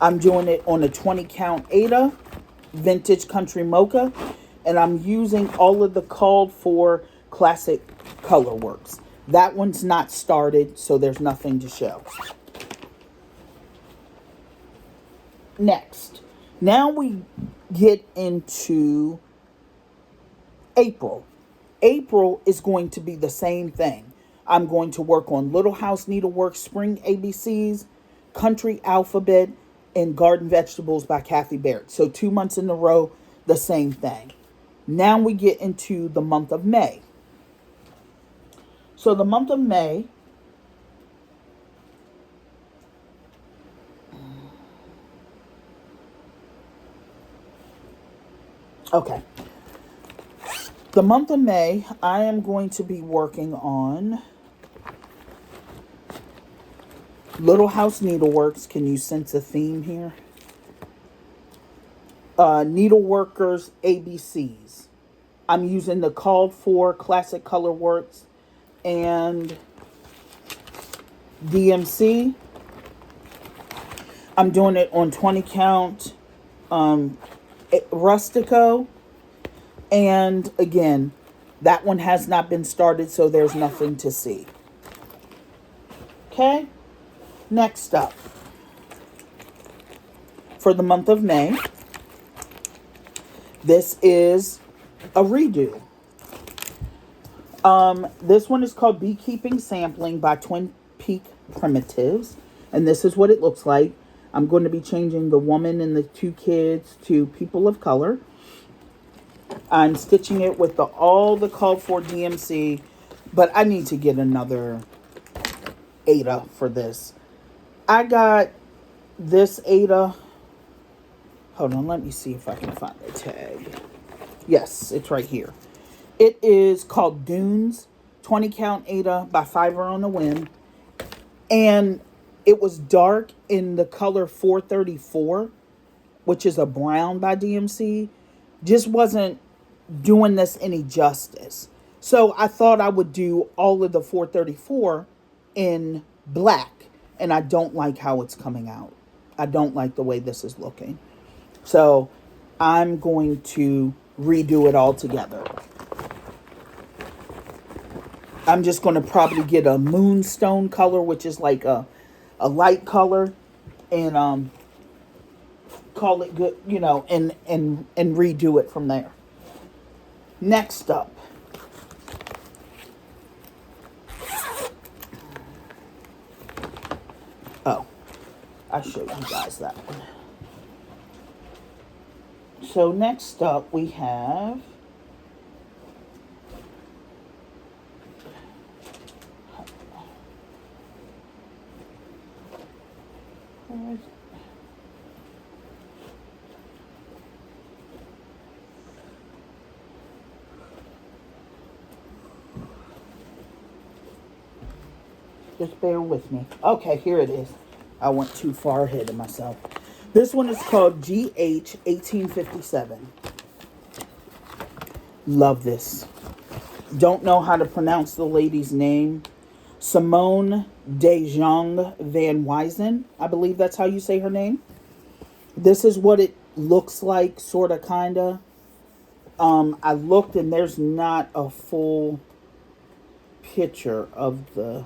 I'm doing it on a 20 count Ada Vintage Country Mocha, and I'm using all of the called for classic color works. That one's not started, so there's nothing to show. Next, now we get into April. April is going to be the same thing. I'm going to work on Little House Needlework Spring ABCs, Country Alphabet, and Garden Vegetables by Kathy Barrett. So 2 months in a row, the same thing. Now we get into the month of May. So the month of May, okay. The month of May, I am going to be working on Little House Needleworks. Can you sense a theme here? Needleworkers ABCs. I'm using the called for classic color works and DMC. I'm doing it on 20 count Rustico. And again, that one has not been started, so there's nothing to see. Okay, next up, for the month of May, this is a redo. This one is called Beekeeping Sampling by Twin Peak Primitives, and this is what it looks like. I'm going to be changing the woman and the 2 kids to people of color. I'm stitching it with all the called for DMC, but I need to get another Ada for this. I got this Ada. Hold on, let me see if I can find the tag. Yes, it's right here. It is called Dunes 20 count Ada by Fiverr on the Whim. And it was dark in the color 434, which is a brown by DMC. Just wasn't doing this any justice. So I thought I would do all of the 434 in black. And I don't like how it's coming out. I don't like the way this is looking. So I'm going to redo it all together. I'm just going to probably get a moonstone color, which is like a light color, and call it good, you know, and redo it from there. Next up, oh, I showed you guys that one. So next up we have just bear with me. Okay, here it is. I went too far ahead of myself. This one is called GH 1857. Love this. Don't know how to pronounce the lady's name. Simone de Jong Van Wyzen. I believe that's how you say her name. This is what it looks like, sort of, kind of. I looked and there's not a full picture of the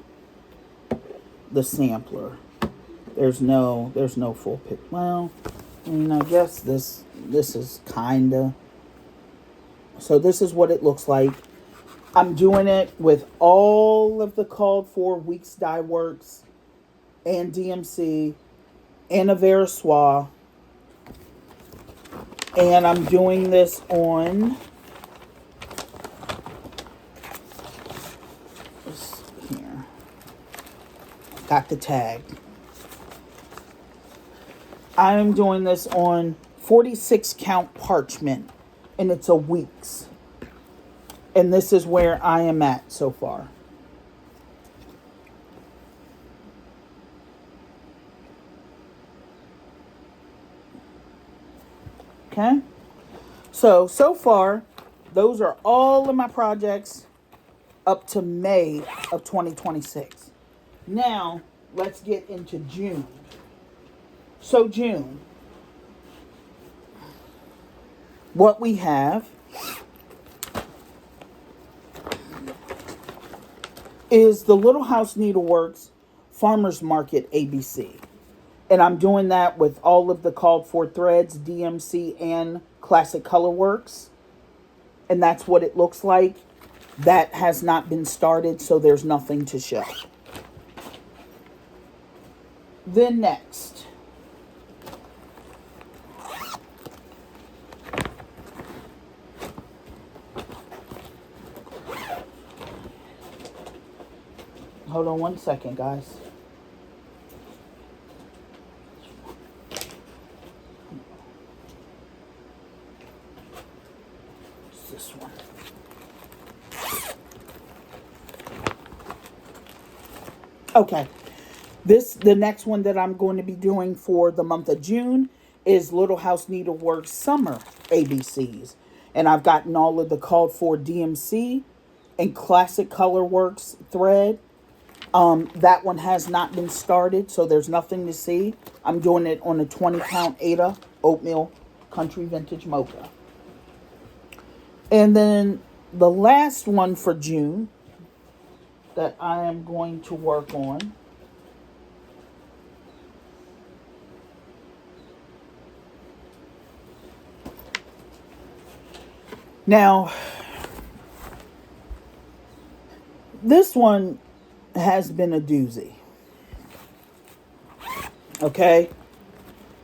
sampler. There's no full picture. Well, I mean, I guess this is kind of. So this is what it looks like. I'm doing it with all of the called for Weeks Dye Works and DMC and a Verissois. And I'm doing this on here. Got the tag. I'm doing this on 46 count parchment and it's a week's. And this is where I am at so far. Okay. So far, those are all of my projects up to May of 2026. Now, let's get into June. So June, what we have is the Little House Needleworks Farmers Market ABC. And I'm doing that with all of the called for threads, DMC and Classic Colorworks. And that's what it looks like. That has not been started, so there's nothing to show. Then next, hold on one second, guys. It's this one. Okay. The next one that I'm going to be doing for the month of June is Little House Needleworks Summer ABCs. And I've gotten all of the called for DMC and Classic Colorworks thread. That one has not been started, so there's nothing to see. I'm doing it on a 20-count Ada Oatmeal Country Vintage Mocha. And then the last one for June that I am going to work on now, this one has been a doozy. Okay.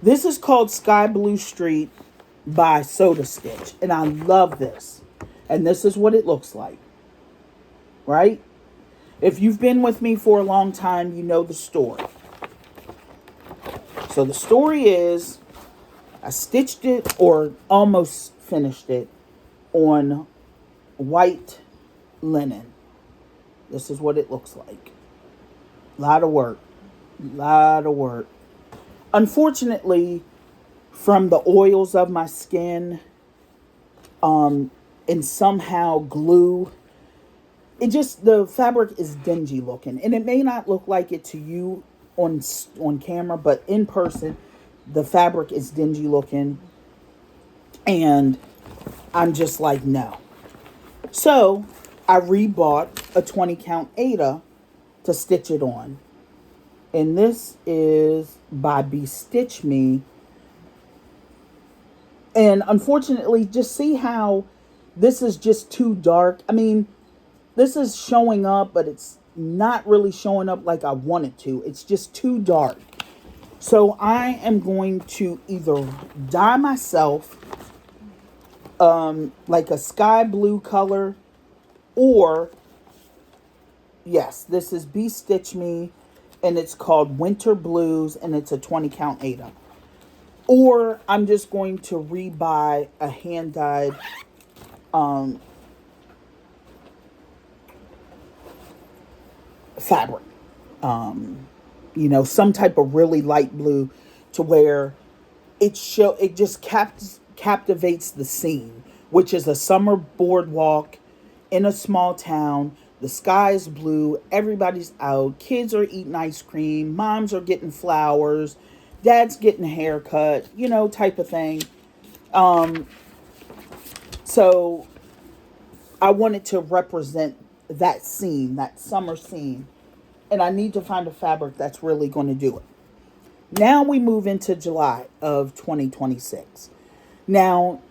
This is called Sky Blue Street by Soda Stitch. And I love this. And this is what it looks like. Right? If you've been with me for a long time, you know the story. So the story is, I stitched it, or almost finished it, on white linen. This is what it looks like. A lot of work. Unfortunately, from the oils of my skin, and somehow glue, the fabric is dingy looking. And it may not look like it to you on camera, but in person, the fabric is dingy looking. And I'm just like, no. So I rebought a 20-count Ada to stitch it on. And this is by Bestitch Me. And unfortunately, just see how this is just too dark. I mean, this is showing up, but it's not really showing up like I want it to. It's just too dark. So I am going to either dye myself like a sky blue color, or, yes, this is Bestitch Me, and it's called Winter Blues, and it's a 20-count Ada. Or I'm just going to rebuy a hand-dyed fabric. Some type of really light blue, to where it just captivates the scene, which is a summer boardwalk in a small town. The sky is blue, everybody's out, kids are eating ice cream, moms are getting flowers, dad's getting a haircut, type of thing. So I wanted to represent that scene, that summer scene. And I need to find a fabric that's really going to do it. Now we move into July of 2026. Now,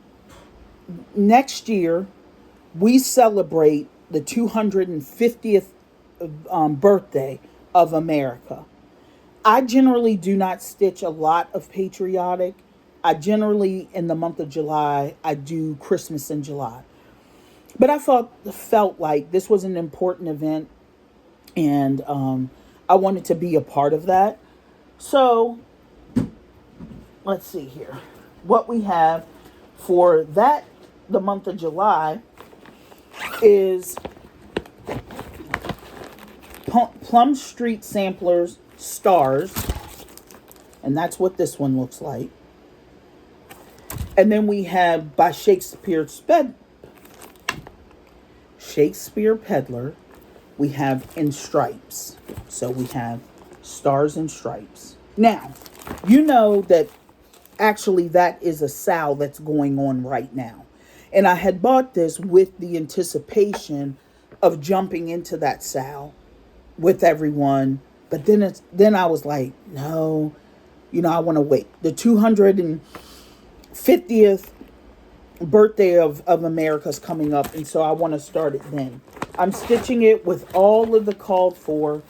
next year, we celebrate the 250th birthday of America. I generally do not stitch a lot of patriotic. I generally, in the month of July, I do Christmas in July. But I felt like this was an important event, and I wanted to be a part of that. So, let's see here. What we have for that the month of July is Plum Street Samplers Stars. And that's what this one looks like. And then we have by Shakespeare Peddler. We have in stripes. So we have stars and stripes. Now, you know that actually that is a sale that's going on right now. And I had bought this with the anticipation of jumping into that sale with everyone. But then I was like, no, I want to wait. The 250th birthday of America's coming up. And so I want to start it then. I'm stitching it with all of the called for.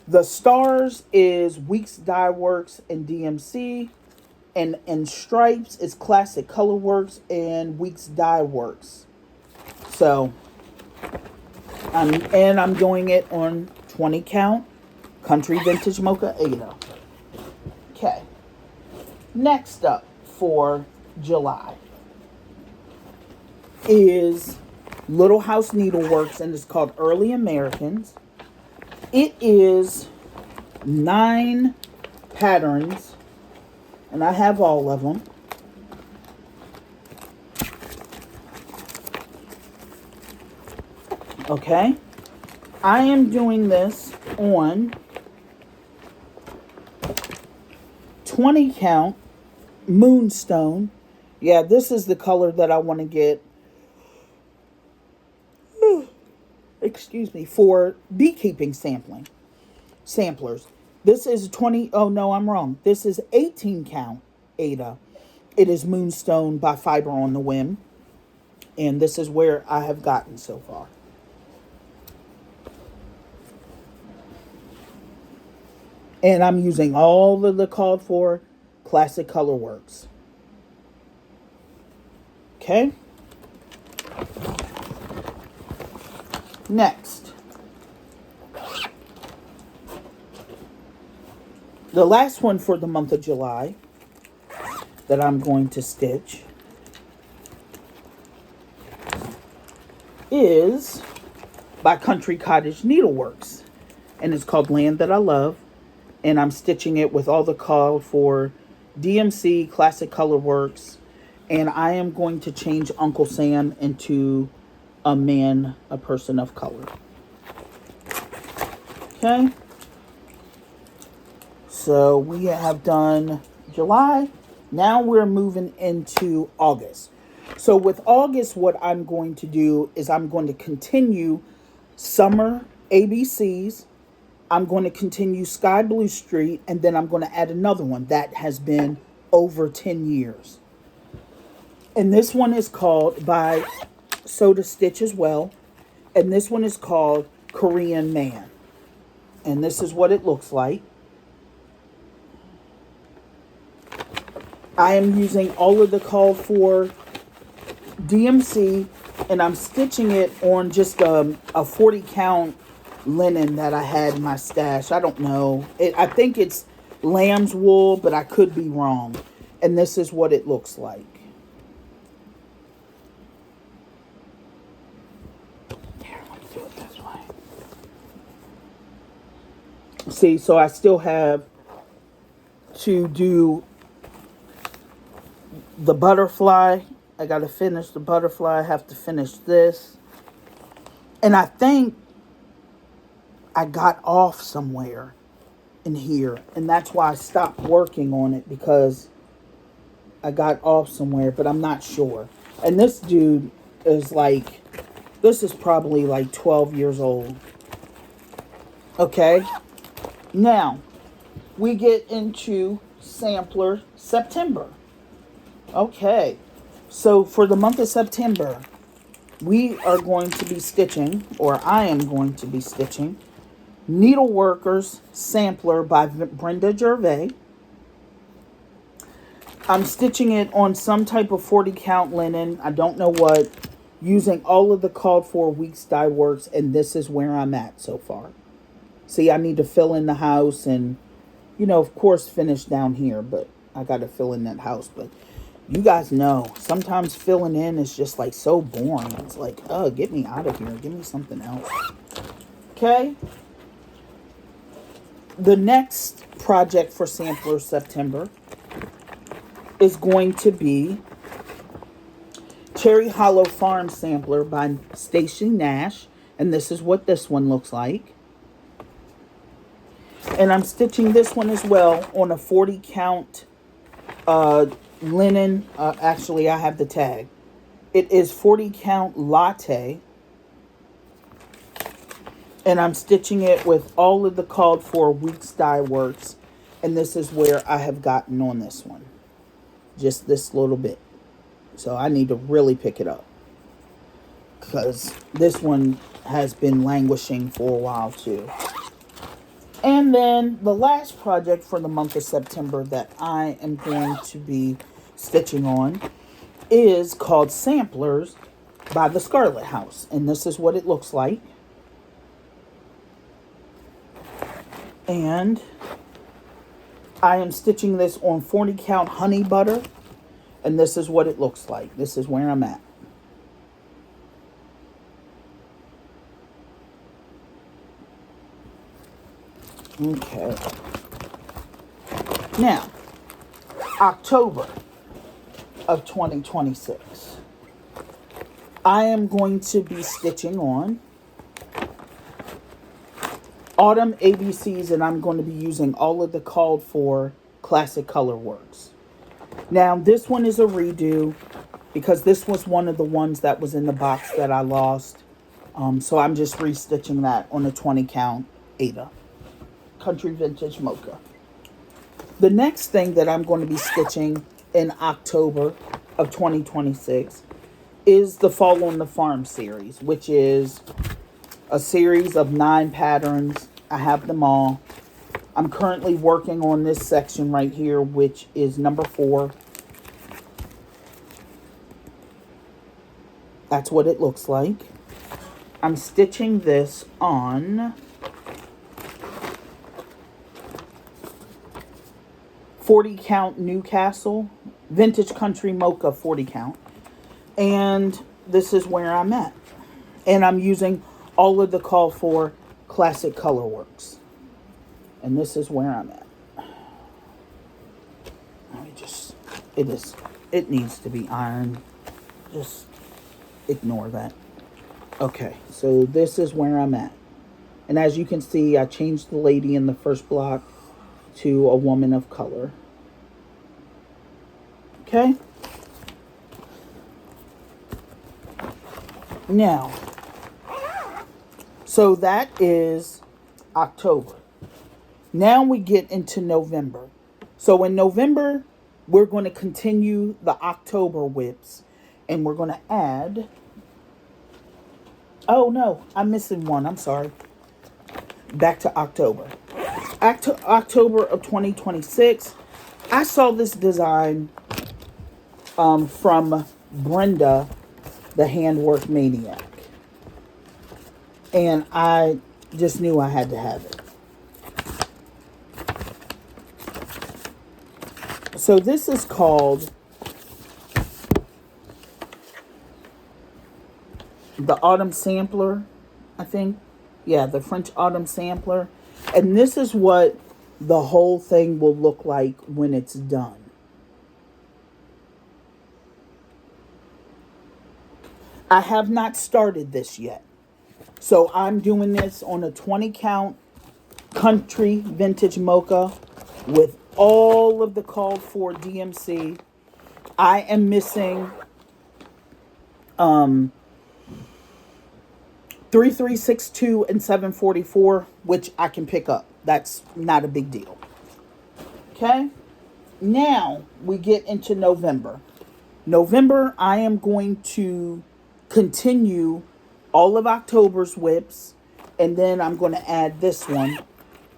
The stars is Weeks Dye Works and DMC. And stripes is Classic Color Works and Weeks Dye Works. So, I'm doing it on 20 count Country Vintage Mocha Ada. Okay. Next up for July is Little House Needleworks, and it's called Early Americans. It is 9 patterns, and I have all of them. Okay. I am doing this on 20 count Moonstone. Yeah, this is the color that I want to get. Excuse me, for beekeeping samplers. This is 20. Oh no, I'm wrong. This is 18 count Ada. It is Moonstone by Fiber on the Whim. And this is where I have gotten so far. And I'm using all of the called for Classic Color Works. Okay. Next. The last one for the month of July that I'm going to stitch is by Country Cottage Needleworks. And it's called Land That I Love. And I'm stitching it with all the called for DMC, Classic Color Works. And I am going to change Uncle Sam into a man, a person of color. Okay. So we have done July. Now we're moving into August. So with August, what I'm going to do is I'm going to continue Summer ABCs. I'm going to continue Sky Blue Street, and then I'm going to add another one that has been over 10 years. And this one is called by Soda Stitch as well. And this one is called Korean Man. And this is what it looks like. I am using all of the called for DMC, and I'm stitching it on just a 40 count linen that I had in my stash. I don't know. I think it's lamb's wool, but I could be wrong. And this is what it looks like. Here, let me do it this way. See, so I still have to do the butterfly. I got to finish the butterfly. I have to finish this. And I think I got off somewhere in here. And that's why I stopped working on it, because I got off somewhere, but I'm not sure. And this dude is like, this is probably like 12 years old. Okay. Now, we get into sampler September. Okay. So for the month of September, we are going to be stitching, or I am going to be stitching, Needleworkers Sampler by Brenda Gervais. I'm stitching it on some type of 40 count linen. I don't know what. Using all of the called for Weeks Dye Works. And this is where I'm at so far. See, I need to fill in the house and, of course, finish down here. But I got to fill in that house. But You guys know, sometimes filling in is just like so boring. It's like, oh, get me out of here. Give me something else. Okay. The next project for Sampler September is going to be Cherry Hollow Farm Sampler by Stacy Nash. And this is what this one looks like. And I'm stitching this one as well on a 40 count linen. Actually, I have the tag. It is 40 count latte. And I'm stitching it with all of the called for Weeks Dye Works. And this is where I have gotten on this one. Just this little bit. So I need to really pick it up. Because this one has been languishing for a while too. And then the last project for the month of September that I am going to be stitching on is called Samplers by the Scarlet House. And this is what it looks like. And I am stitching this on 40 count honey butter. And this is what it looks like. This is where I'm at. Okay. Now, October of 2026. I am going to be stitching on Autumn ABCs, and I'm going to be using all of the called for Classic Color Works. Now, this one is a redo because this was one of the ones that was in the box that I lost. So I'm just restitching that on a 20 count Ada Country Vintage Mocha. The next thing that I'm going to be stitching in October of 2026 is the Fall on the Farm series, which is a series of 9 patterns. I have them all. I'm currently working on this section right here, which is number 4. That's what it looks like. I'm stitching this on 40 count Newcastle Vintage Country Mocha 40 count. And this is where I'm at. And I'm using all of the call for Classic Color Works. And this is where I'm at. Let me just, it needs to be ironed. Just ignore that. Okay, so this is where I'm at. And as you can see, I changed the lady in the first block to a woman of color. Okay. Now, so that is October. Now we get into November. So in November, we're going to continue the October WIPs. And we're going to add... Oh, no. I'm missing one. I'm sorry. Back to October. October of 2026. I saw this design from Brenda, the Handwork Maniac. And I just knew I had to have it. So this is called the Autumn Sampler, I think. Yeah, the French Autumn Sampler. And this is what the whole thing will look like when it's done. I have not started this yet. So I'm doing this on a 20 count Country Vintage Mocha with all of the called for DMC. I am missing 3362 and 744, which I can pick up. That's not a big deal. Okay. Now we get into November. November, I am going to continue all of October's WIPs, and then I'm going to add this one,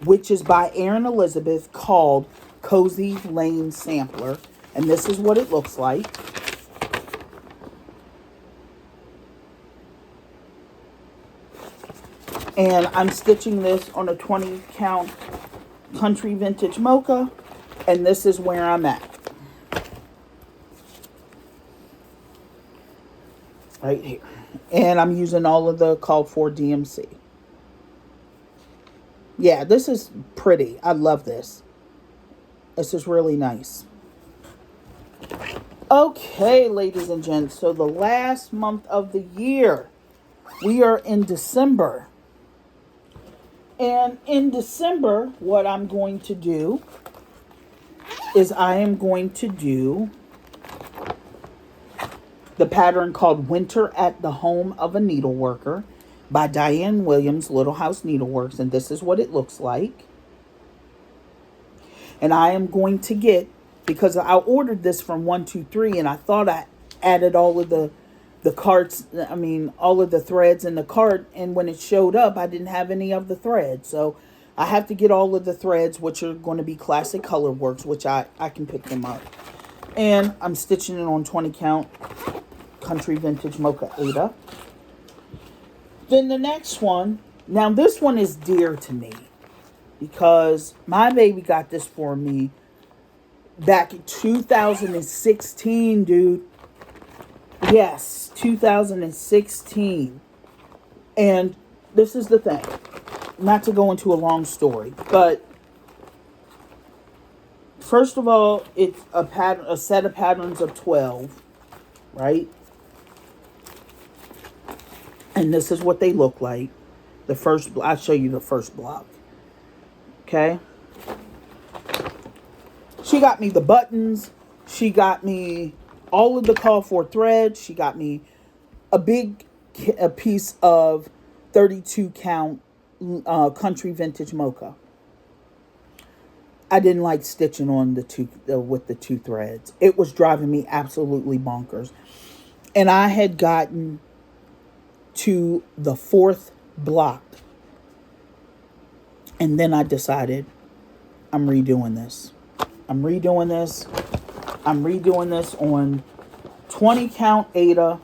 which is by Erin Elizabeth, called Cozy Lane Sampler. And this is what it looks like. And I'm stitching this on a 20 count Country Vintage Mocha. And this is where I'm at. right here. And I'm using all of the called for DMC. Yeah, this is pretty. I love this. This is really nice. Okay, ladies and gents. So the last month of the year, we are in December. And in December, what I'm going to do is I am going to do the pattern called Winter at the Home of a Needleworker by Diane Williams, Little House Needleworks. And this is what it looks like. And I am going to get, because I ordered this from 123 and I thought I added all of the carts, all of the threads in the cart. And when it showed up, I didn't have any of the threads. So I have to get all of the threads, which are going to be Classic Color Works, which I can pick them up. And I'm stitching it on 20 count Country Vintage Mocha Ada. Then the next one, now this one is dear to me because my baby got this for me back in 2016, dude. Yes, 2016. And this is the thing, not to go into a long story, but first of all, it's a set of patterns of 12, right? And this is what they look like. I'll show you the first block. Okay. She got me the buttons. She got me all of the call for threads. She got me a piece of 32 count Country Vintage Mocha. I didn't like stitching on with the two threads. It was driving me absolutely bonkers. And I had gotten to the fourth block. And then I decided I'm redoing this. I'm redoing this on 20 count Ada.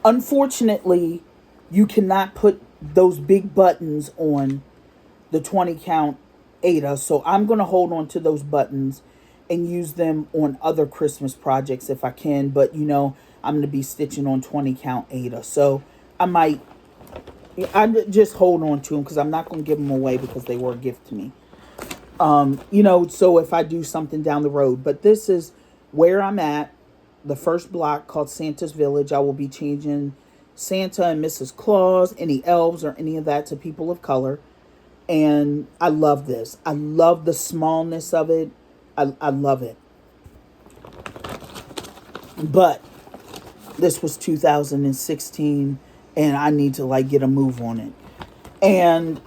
Unfortunately, you cannot put those big buttons on the 20 count Ada. So I'm going to hold on to those buttons and use them on other Christmas projects if I can. But, I'm going to be stitching on 20 count Ada. So I just hold on to them because I'm not going to give them away because they were a gift to me. So if I do something down the road. But this is where I'm at. The first block called Santa's Village. I will be changing Santa and Mrs. Claus, any elves or any of that to people of color. And I love this. I love the smallness of it. I love it. But this was 2016 and I need to get a move on it. And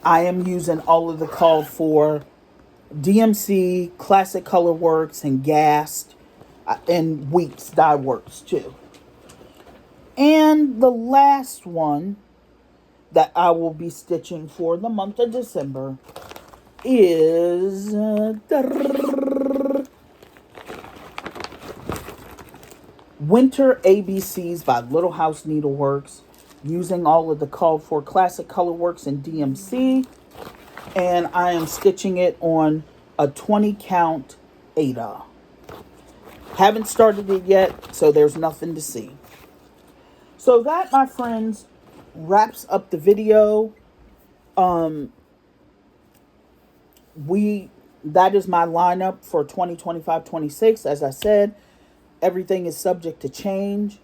I am using all of the called for DMC, Classic Color Works, and Gast, and WIP's Dye Works too. And the last one that I will be stitching for the month of December is Winter ABCs by Little House Needleworks, using all of the called for Classic Color Works and DMC. And I am stitching it on a 20 count Ada. Haven't started it yet, so there's nothing to see. So that, my friends, wraps up the video. That is my lineup for 2025-26. As I said, everything is subject to change.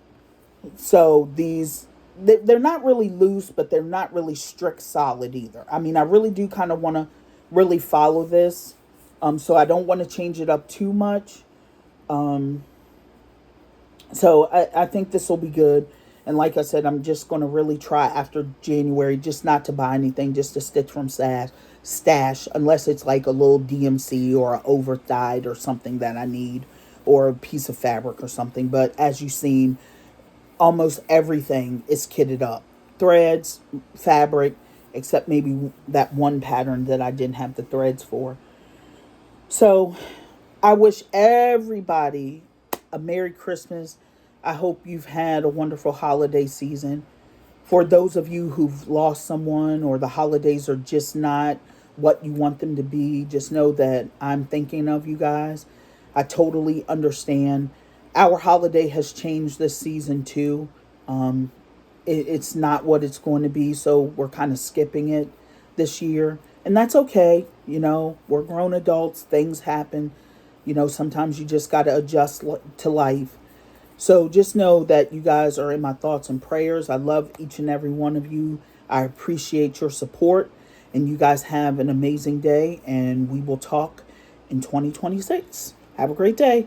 So they're not really loose, but they're not really strict solid either. I really do kind of want to really follow this. So I don't want to change it up too much. So I think this will be good. And like I said, I'm just going to really try after January just not to buy anything, just to stitch from stash, unless it's like a little DMC or an over dyed or something that I need, or a piece of fabric or something. But as you've seen, almost everything is kitted up. Threads, fabric, except maybe that one pattern that I didn't have the threads for. So I wish everybody a Merry Christmas. I hope you've had a wonderful holiday season. For those of you who've lost someone or the holidays are just not what you want them to be, just know that I'm thinking of you guys. I totally understand. Our holiday has changed this season too. It's not what it's going to be, so we're kind of skipping it this year. And that's okay. We're grown adults, things happen. Sometimes you just got to adjust to life. So just know that you guys are in my thoughts and prayers. I love each and every one of you. I appreciate your support. And you guys have an amazing day. And we will talk in 2026. Have a great day.